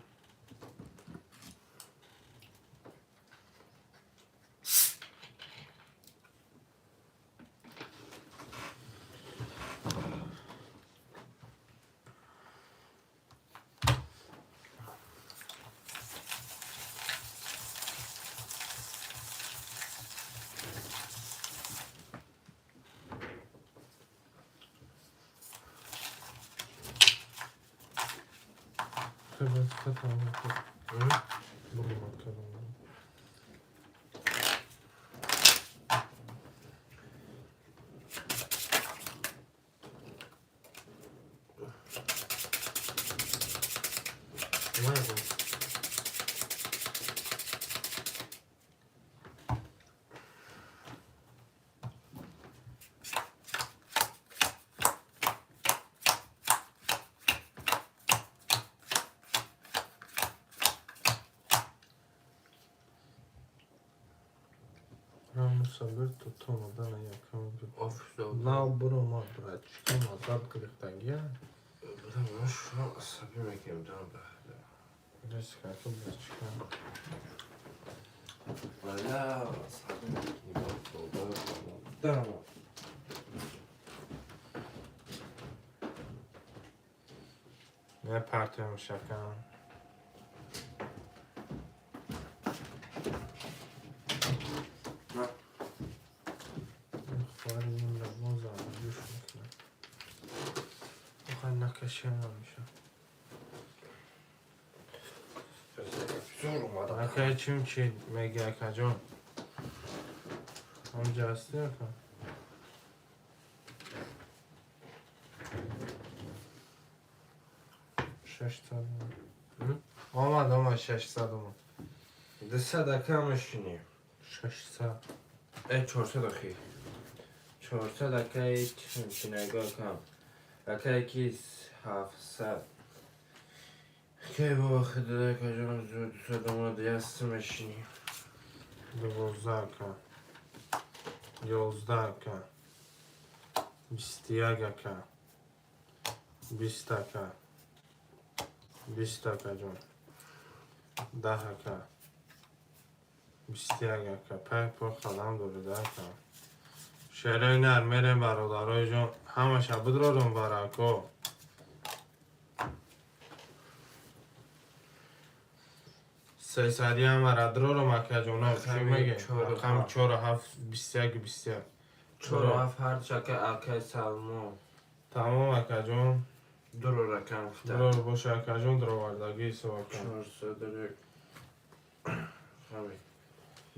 صبر تو مدن یکم نه برو ما برای چکم آزاد گرفتگیه
بودم شما عصبی میکنم دارم بخده
رشت که برای چکم
ولی عصبی میکنم دارم
نه پرتیم مشکم خواهی این را موزه جوش میکنه بخواه نکشی هم میشه اکه چیم چی میگه اکه جان همجا هستی اکه آمد 600 اومد
200 دکه همشینی
600
ای 400 اخی 400 دکه ایت نگاه کم دکه یکی 700 که با خدا دکه جان زود 200 اومد یست مشینی
12 که 11 که 21 که 20 که 20 که جان 10 که 21 که پک پر خدام دوله 10 که شعره نرمه برادرای جان همه شب درارم برکو سری هم ردرو رو مکه جونا چی میگه؟ رقم 4 و 7 21 21
4 و 7 هر چکه اکه سلمو
تمام اکه جون
درو رکم فته
درو باشه اکه جون درو وردگی سو اکه
400 درو خمی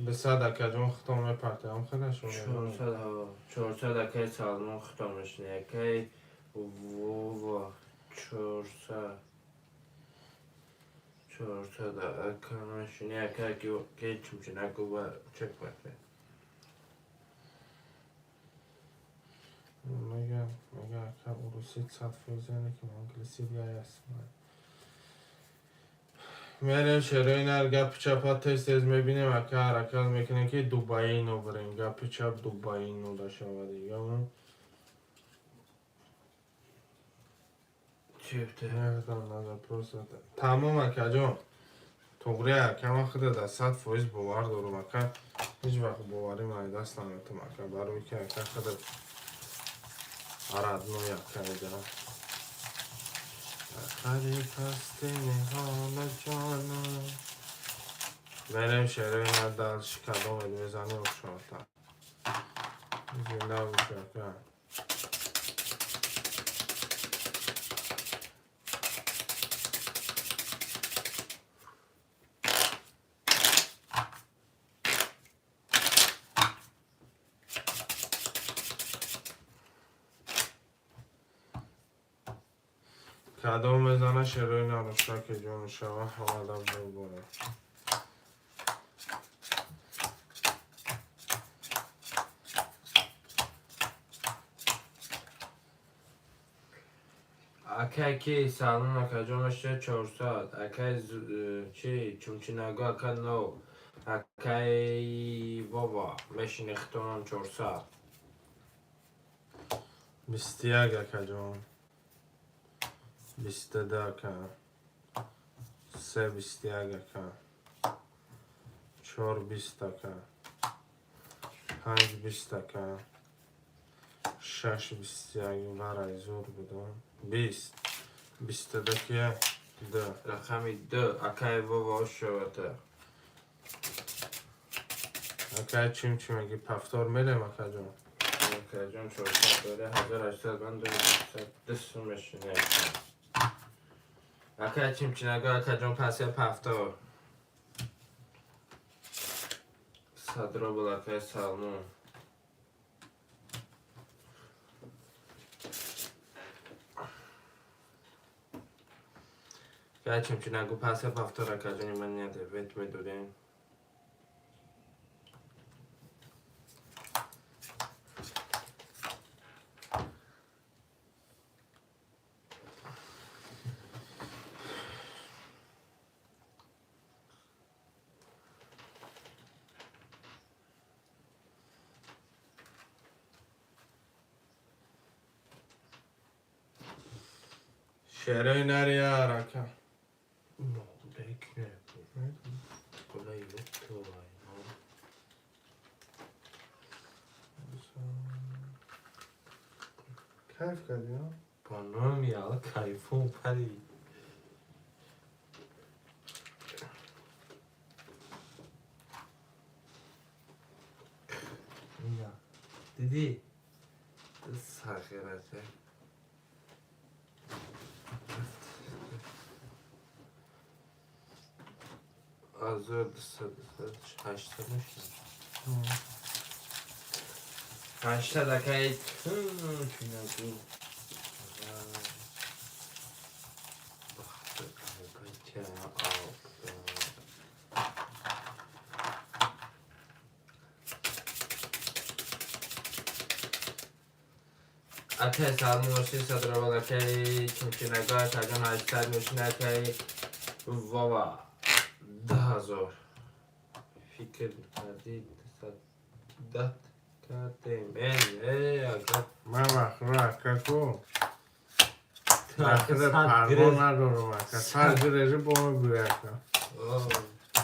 به صد اکه جون ختم پرته هم خیلی شو
400 ها 400 اکه سلمو ختمش نه اکه و 400 اکه مشینه اکه که چمچه نگو با چک بکره
میگه اکه اروسی 100 فیزنه که انگلیسی بیای اسم میریم شروع نر گپ چپ ها تست میبینیم اکه حرکت میکنه که دوبایی اینو بریم گپ چپ دوبایی اینو داشته و دیگه اون
چیفته
نمیدونم نظر پروسته تمام اکه جون توقری اکه ما خود در 100 فیز باور دارم اکه هیچ وقت باوری من دست نمیتم اکه برای که اکه خود عرد نوی اکه ایده خری پستی نهال جانم بریم شروع نر در شکلو میزنیم شارتا زنده بوشه اکه کدوم میزنه شروع نرشته که جون شوه حوالا بگونه
اکه کی سالون اکه جمعشه 400 اکه چی چمچه نگو اکه نو اکه بابا مشین اختونم 400
21 اکه جون 22 اکه 3 21 اکه 4 20 اکه 5 20 اکه 6 21 برای زور بدون 20 22 که 2
رقمی 2 اکه بابا شوته
اکه چیم چیم اگه پفتار میریم اکه جون
اکه جون 400 داره 1800 من داره دست مشینه اکه چمچه نگو اکه جون پس یا پفتار صدرا بول اکه سالمون اکه چمچه نگو پس یا پفتار اکه جونی من نیده ویت میدودیم
شروع نری اکه
No, bekle. Kolay yoktu vay.
کیف کردی ها؟
Panom ya kayfım pari. Ya dedi. Sakıracak. Azır haşlamış. Haşla da kayıt. Şuna bu. اکه سالمون باشی صدر بالا که چمچه نگاه تجان 800 میشینه که بابا 10,000 فکر کردید صدت کردیم اگر
من وقت رو اکه کو اکه پروا ندارم اکه سر گرزه با من گوی اکه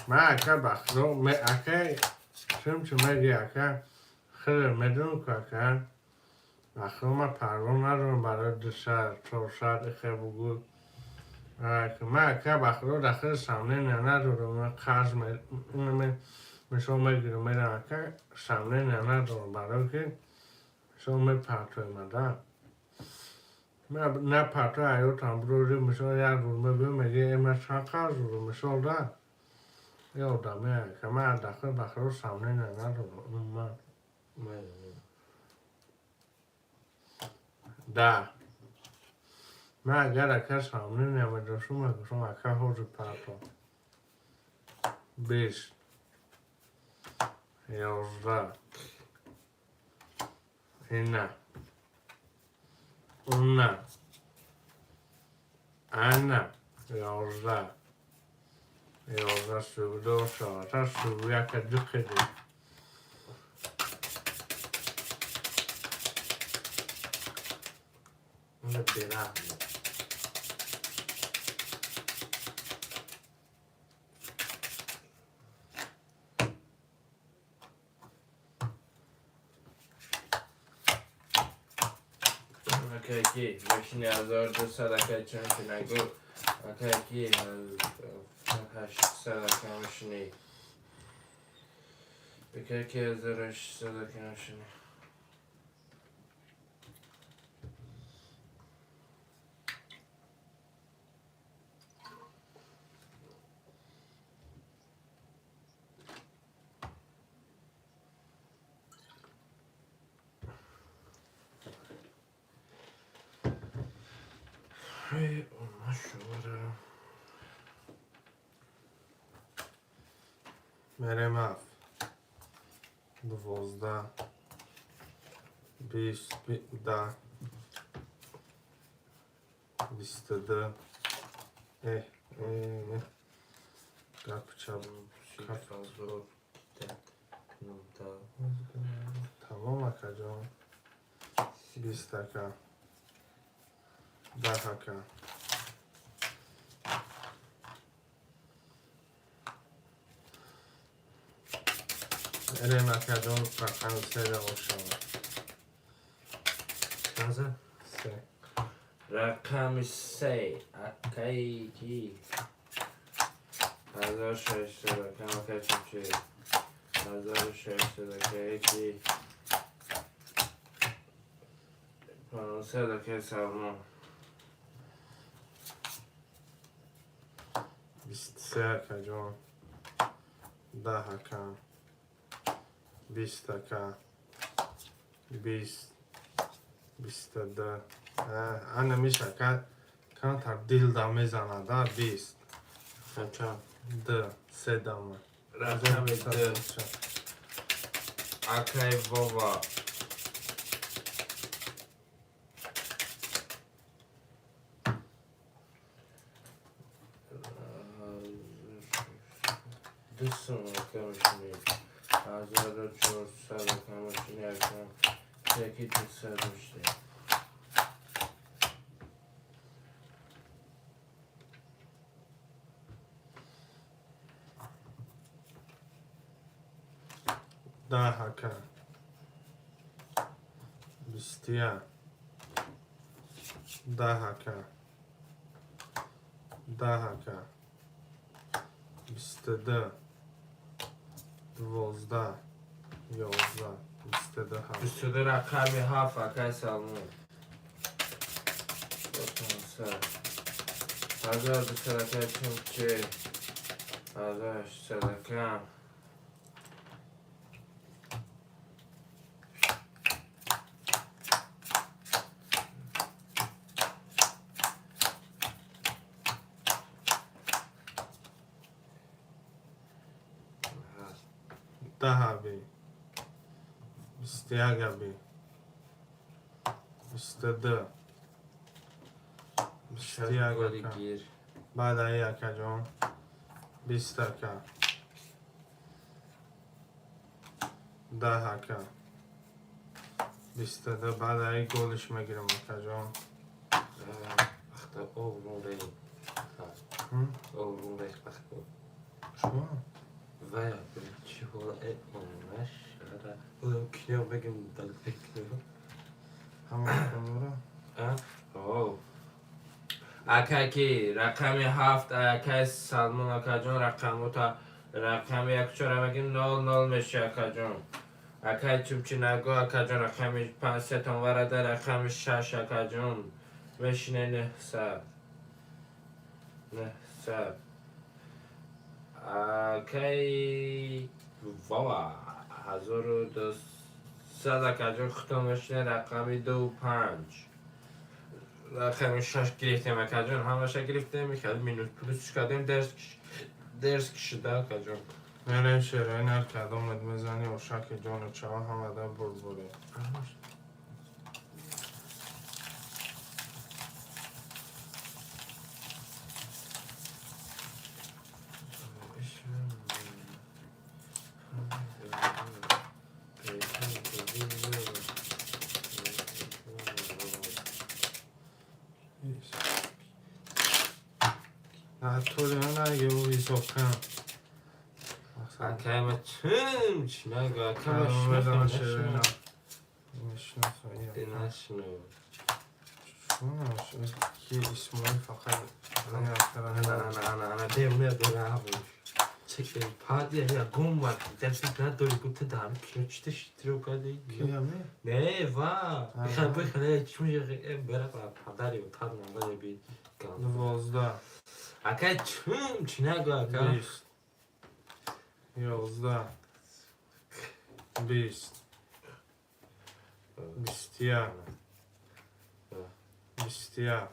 من اکه بخرو اکه چیم چیم میگی اکه خیلی میدونم که اکه بخرو من پروا ندارم برای 200 400 اخه بگو که من که بخورو داخل سامنه ننه رو من خاص من میشم میگیرم میرم که سامنه ننه رو برای که شما می پرتوی مدام من نه پرتوی ایو تنبروری میشم یه رو میگه ایمه شاکا رو میشم ده یه آدمه که من داخل بخورو سامنه ننه رو من ده من اگر اکر سامنه نمه داشتم میگوشم اکر حوض پرتو 20 11 اینه اونه انه 11 12 14 21 دقیقه
اون برم اوکی ماشین 1200 اکای چند که نگو اوکی 800 اکای ماشینی اوکی 1800 اکای ماشینی اون شوره
مریم هفت 12 20 10 22 kapçam tamam akacağım 20 dakika 10 dakika مریم akacağım bakan seyre oluşan
نظر
سه
رقم 3 اکایی 1600 اکای اکای چی 1600 اکای 500 اکای سلمان
23 akacağım 10 dakika 20 dakika 20 22 anne میشه kan tar dilda میزنه da 20
همچنان
د سه دامه
رقم 2 اکای بابا 200 اکای ماشینی 1400 اکای ماشینی اکای یکی 200 ماشینی
ده haka 20 ده haka 10 haka 22 12 11 22 ha
22 رقمی 7 اکای سلمون 1200 اکای چمچه 1800 اکای
10 abi 21 abi 22 21
گلی
haka
گیر
بعد ای yakacağım 20 haka 10 haka 22 بعد ای گلش میگیرم yakacağım
وقتا اورون ریم اورون ریم وقتا
شما
و یا چی حالا اونش شده اون کنیا بگم دل فکر
همه کنورا
او اکاکی رقم 7 اکای سلمان اکا جان رقم تا رقم 1 4 بگیم 0 میشه اکا جان اکای چوبچی نگو اکا جان رقم 5 ستون ورده رقم 6 اکا جان بشینه نه سب اکای بابا 1200 اکا جان ختم بشینه رقم 2 5 رقم 6 گرفتیم اکا جان همش گرفتیم میخواد مینوت پلوس کردیم درس کشیده اکا جان
میریم شیرین هر کدامت میزنی و شک جان و چوا هم ده بربره نه طوری نه یه او حساب کن
اکای ما چم چی نگو اکای ما
کدام میزنه
شنفه
شیرین
نشنو
نشنه
نشنو
شو کی اسماعیل فقط
انا دیونه برای چکه پادی یا گم وقت درست نداری گفته دارم کیو چی تشتری رو کردی
کیامه
نه وا بخواه چی میشه برای پدری و تر نگاه بید
12
اکای چم چی نگو اکای
20 11 20 21 21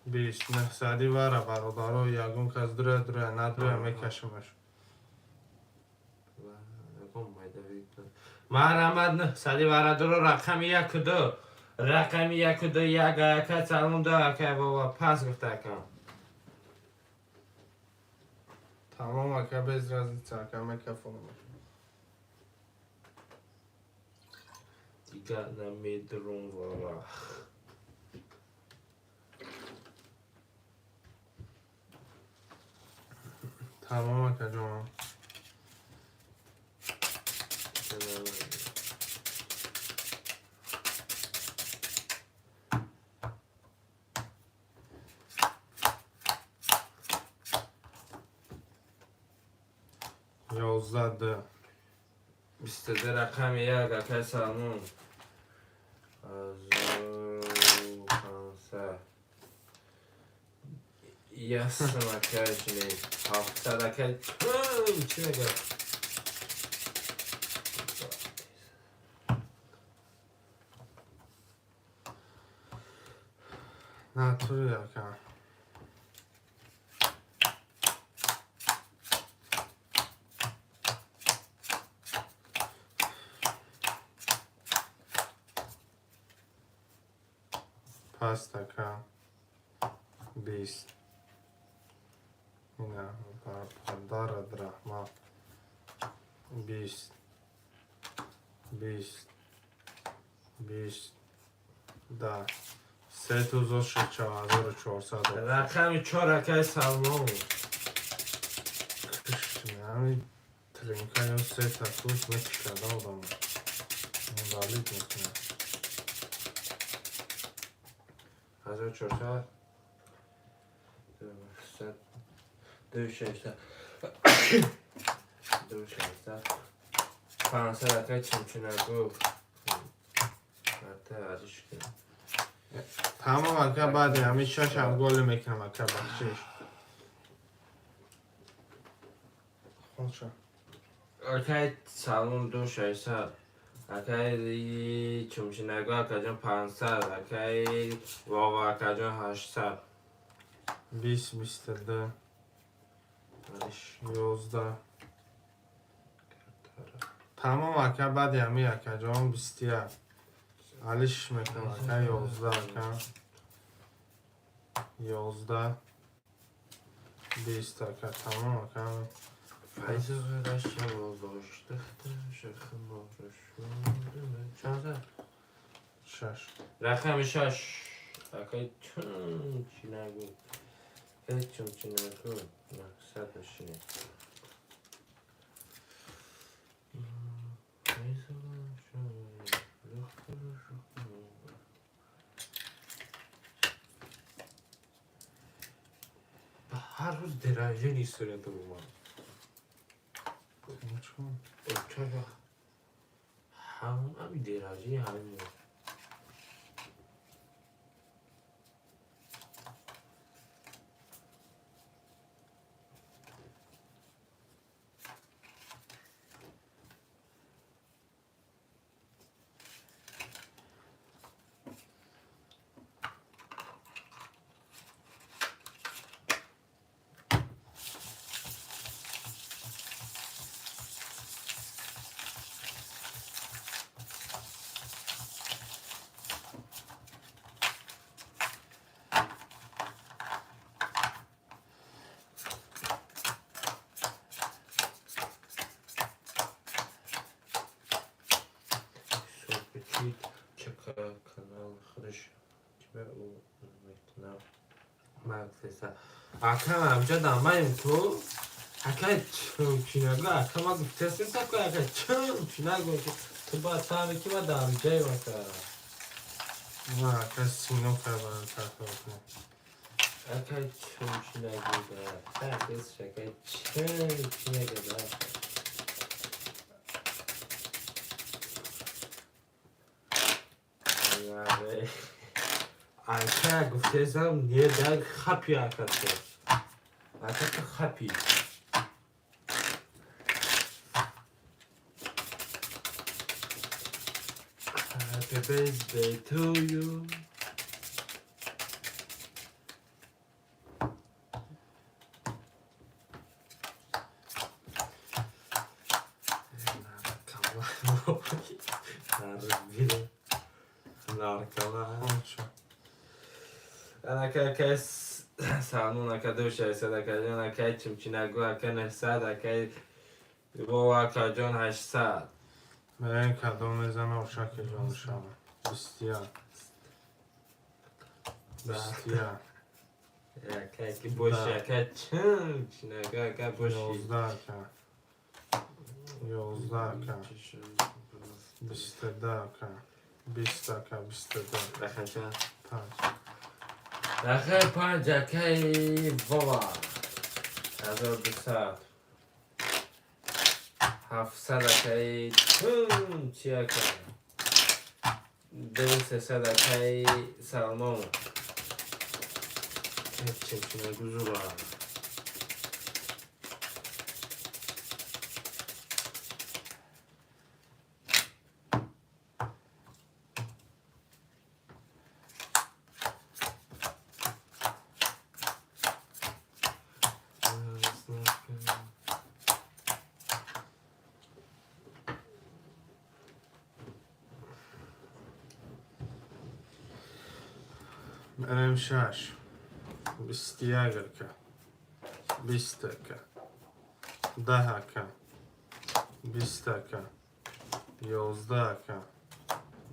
20 نه سادی واره برادرو یگون کس دره ندره میکشمش
محمد نه سالی برادر رقم 1 و 2 رقم 1 و 2 یک اکای سلام 2 اکای بابا پس گفته اکام
تمام اکا bez razlice اکا میکفونم
دیگه نمیدرون بابا
تمام اکا جان 11
22 رقم 1 اکای سلمون 1500 یاسم اکای چینی 700 اکای چی میگه
نه طوری اکا پس اکا 20 نه پدر درحمه 20 ده 3400
رقم 4 اکای سلمون
همین ترینکا یا 3 تکوش میکشده آدم مدالیت میکنه
1400 2600 500 اکای چمچونگو عزیز کنم
تمام اکا بعد همین شش هم گل میکنم اکا بخشیش خوشم
اکای سلمون 2600 اکای چمچونگو اکا جان 500 اکای واوا اکا جان 800
20 22 11 تمام اکا بعد همین اکا جان 20 علیش میکنم اکا 11 اکا 11 20 اکا تمام اکا
فایز غیرش بازداشته شخم چند زد؟
6
رقم 6 اکای چی نگو اکای چی نگو مقصد بشینه هر روز درجه نیست صورت بوما چرا همین درجه همین کانال خودش به او مدرسه اکم همجا دامایم تو اکم چونچینگو اکم ها گفته سکو اکم چونچینگو تو باید فهمی که ما دامجای واسه
اکم سینو فربارن تاکو
اکم چونچینگو داره تاکس شکر چونچینگو داره اکا گفته زم یه در خپی اکا تو اکا تو خپی Happy birthday to you انا كاس سالمون اكا دوشا يساد اكا جون اكا چمچنگو اكا 900 اكا بو اكا جون 800
برای این کدو میزنه و شکل جان شما بستیا
اكا کی بوشی اكا چمچنگو اكا بوشی
11 اکا 11 اکا 22 اکا 20 اکا 22
رخم چند
5
رخم 5 اكا بابا 1200 700 اكا چی اكا 300 اكا سالمون چمچنگو زورا
بریم 6 21 اکا 20 اکا 10 اکا 20 اکا 11 اکا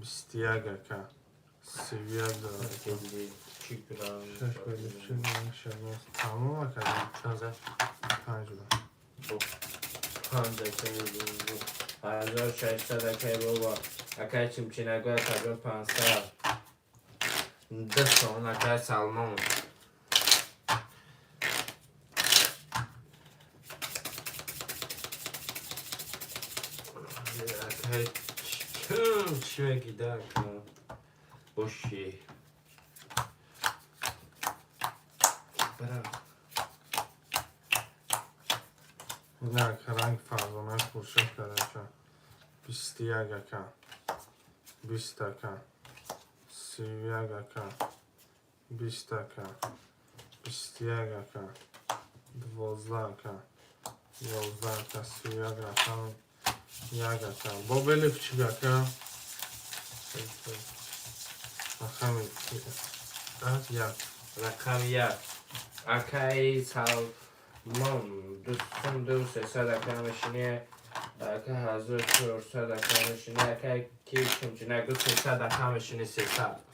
21 اکا 31 اکا
چی کنم
6 باید چه کنم شما تمام اکا 5 با
5 اکا 1600 اکا بابا اکا چمچنگو اکا 500 دستان اکا سالمون اکا چی بگیده اکا بوشی برم
این اکا رنگ فرزانه خوشه کرده چه 21 اکا 20 اکا 31 اکا 20 اکا 21 اکا 12 اکا 11 اکا 31 رقم 1 اکا با بلیف چی اکا رقم 1
رقم 1 اکای سالمون دوستم 300 اکا مشینه اکا 1400 اکا مشینه اکا کی چمچنگو 300 اکا مشینه 300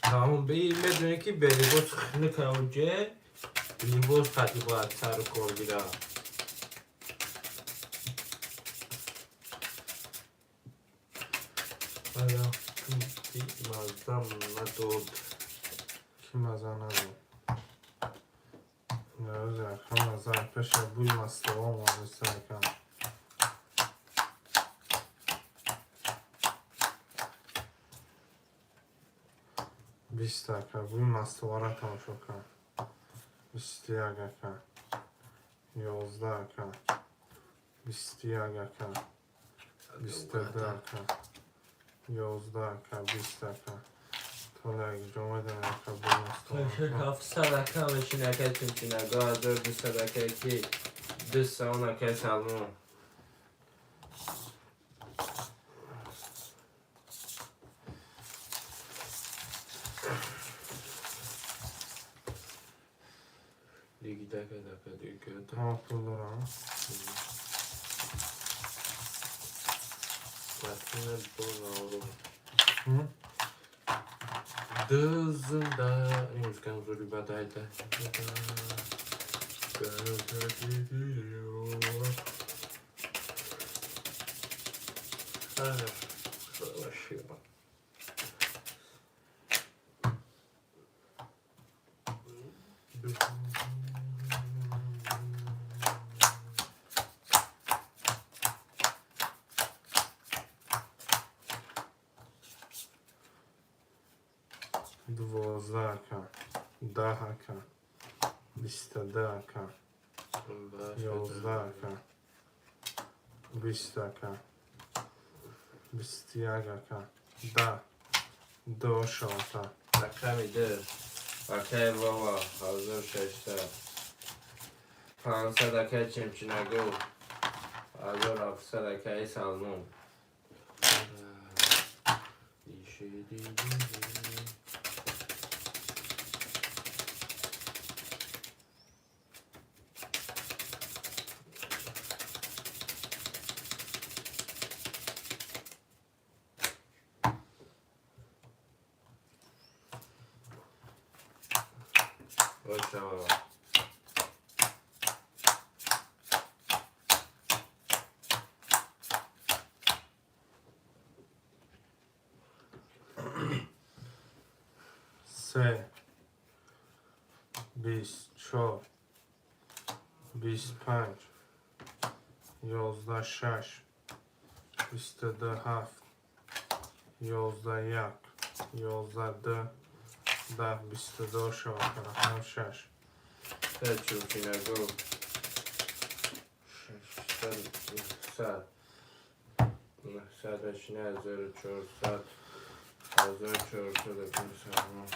تمام بی میدونی که بلی باز خیلی کنجه بلی باز خطی باید سر و کار بیره آیا مازدم ندود
کی مزه نداره نیاز یکم مزه پیش بوی مستوام آرسته یکم 20 دقیقه بوی مستواره تماشا کن 21 دقیقه 11 دقیقه 21 دقیقه 22 دقیقه 11 دقیقه 20 دقیقه تا یک جامعه دقیقه بوی مستواره کن
700 دقیقه بشین که چون نگاه 1200 دقیقه که 200 دقیقه سلمون دیگه
پول دارم
بسیار بول Dızında imkan zor badayda Savaşıyorum.
Двозака, дахака, 20 дака, 11 20 21 да, дошата.
Rakami dur. Bakay baba. Hazır 600. 500 dakika çimçinago. Hazır 700 dakika salmon. Hoşça baba.
سه 24 25 11 6 27 11 1 11 10 22 شاکر هم 6
چمچینگو. 600 900 بشینه 1400 1400 سلمون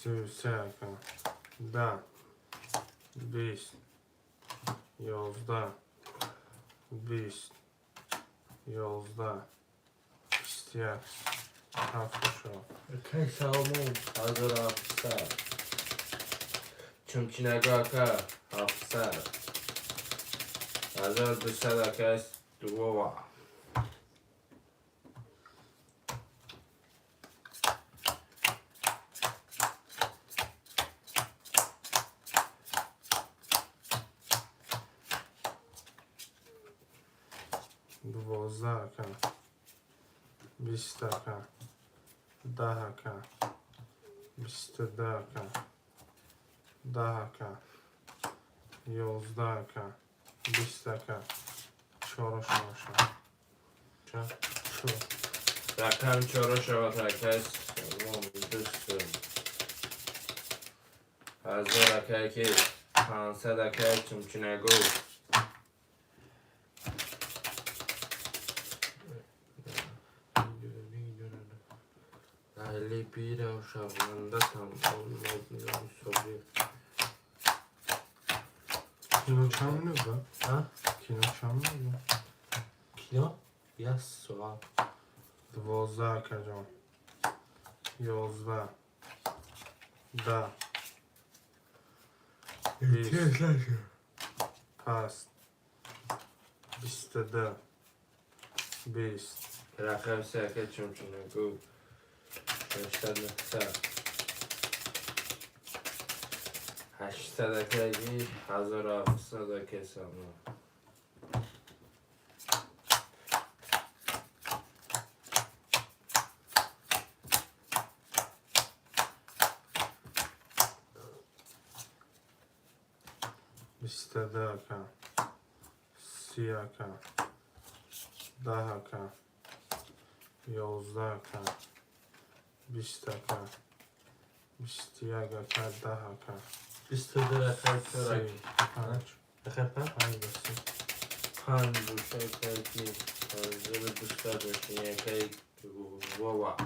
33 10 20 11 20 11 21 7 شو
Bakay salmon. Hazır 700. Çimçinago ka 700. Hazır 200 dakika duva.
Двозака 20 دقیقه 10 دقیقه 20 دقیقه 10 دقیقه 11 دقیقه 20 دقیقه 4 شو
Rakam çoru şovat herkes. Düşsün. Hazır dakika 500 dakika çimçinago. Ali bir avşavında tam olmayan soruyor.
کینو چند میده؟
Ha?
کینو چند میده؟
Kilo? Yaz soğan.
12 کجان 11 10 20 پس 22 20
Rakam sərkət çimçinago. 800 nöqtə. 800 dakika 1600 dakika salmon.
بیستدکه، سیاکه، دهکه، یازدهکه، بیستکه، بیستیگکه، دهکه،
22 رکای چورکی
سی، پنج،
بخیر
پنج بسی،
5 شکرکی زیر دوستات میشینی یکی بابا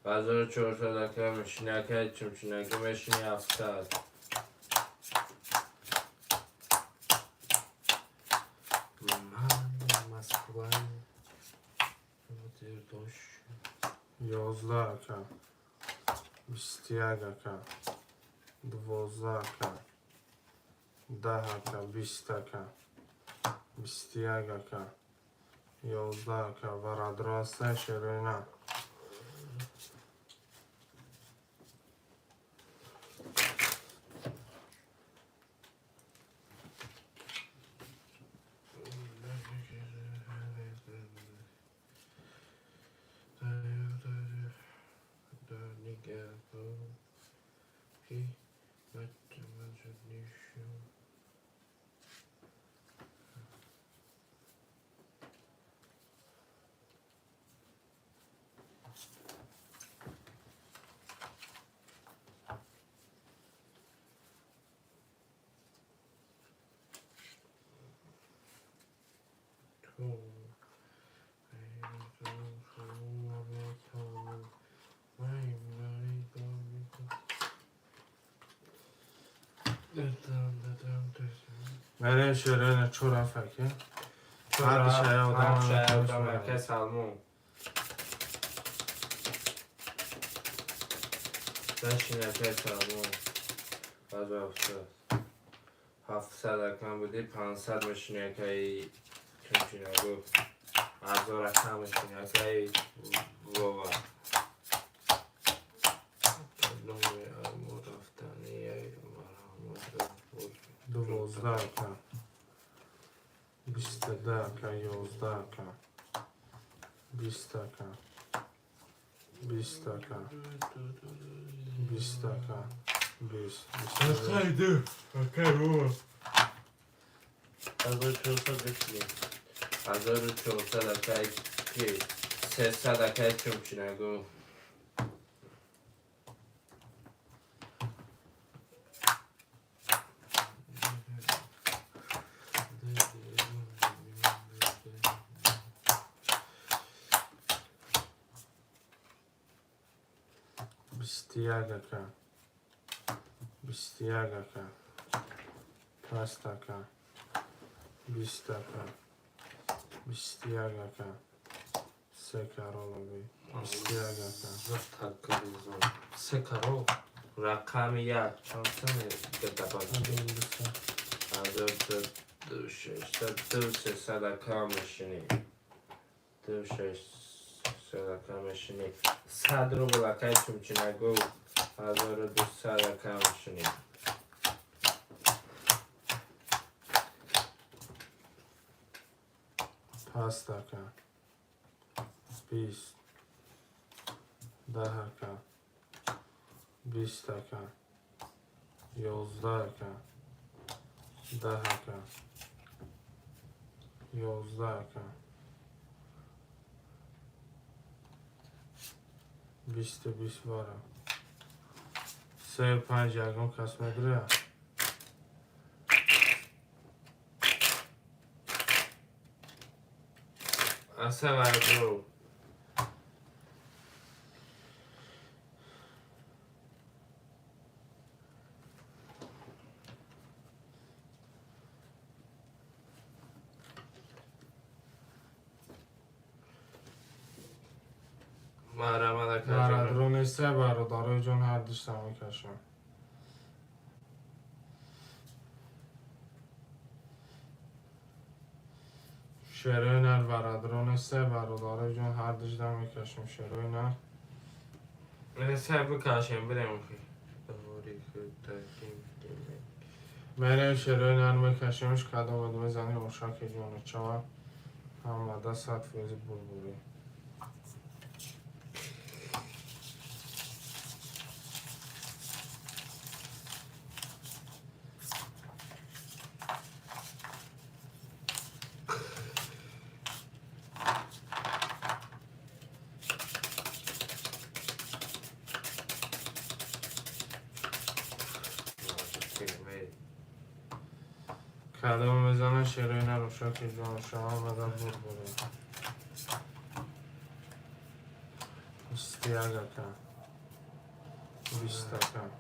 1400 رکای میشینی یکی چمچینکی میشینی 700 من مسکوبای مدیر داشت
یازدهکه، بیستیگکه، دوازدهکه، دهکه، بیستکه، بیستیگکه، یازدهکه ورد شیرینه مریم شیرینه چورا فکر هر شای
آدم مرکه سلمون بشین یکی سلمون باز افتاد 700 رکم بودی 500 میشین یکی چمچینه گو 1000 رکم میشین یکی بابا نومی امور رفتنی
دوازدهکه، بیستدهکه، یازدهکه، بیستکه، بیستکه، بیستکه، بیست،
خیلی اوکی بابا 1400 بشینیم 1400 یکی 300 یکی چمچینه گو
بیستیگکه، بیستیگکه، پستکه، بیستکه، بیستیگکه، سه کرالوی، بیستیگکه،
زفت کاریزم 3 کرو رقم یک چند سنه گدبال دو 300 کام میشینی 600 کام میشینی 100 رو بلکه چمچینه گو 1200 کام میشینی
پستکه، بیست، دهکه، بیستکه، یازدهکه، دهکه، یازدهکه، بیست باره سه پنج یکم کس مدره
اصلا برو
مرد رو نیسته برادرای جان هر دشتم میکشم شروع نر برادران نیسته برادرای جان هر دشتم میکشم شروع نر
سر بکاشیم بریم
من شروع نر میکشمش قدم بدو بزنی اشاک جان چا هم دست فیض بربوری کدام میزنه شیرین رو شاکی جان شما مدن بود بودیم استیاگه کن 20 کن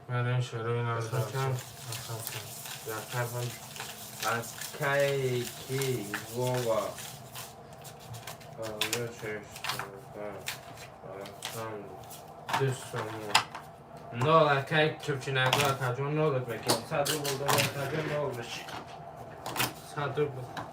مرین شیرین رو
بخوام یکم اکی کی ووا نه اکی چوچینگو اکجون نولد میکنم 100 رو بودم اکجون نولد میشه 100 رو بود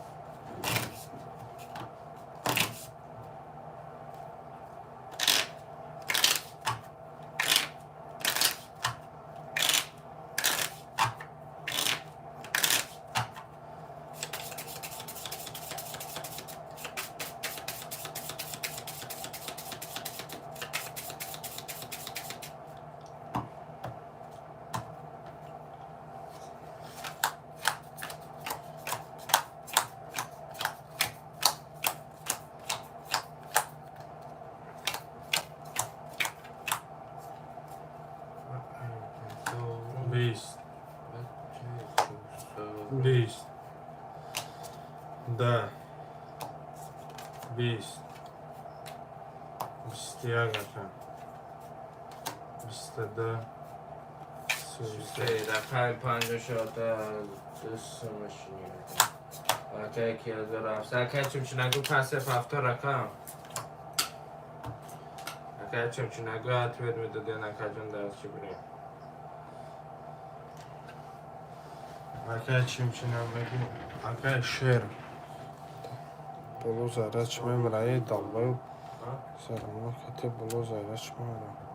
بیست 20 10 20 21 کن 22
سه دفعه 50 شد دوست ماشینی اکی کی از رفت اکی چوچینگو پس 7 رقم اکی چوچینگو اتوید میدادن اکجون درست چی بریم
اکه چیم چینم بگیم اکه شیر بلو زیره چمیم رایی دالبایو سرمونه کتی بلو زیره چمیم رایی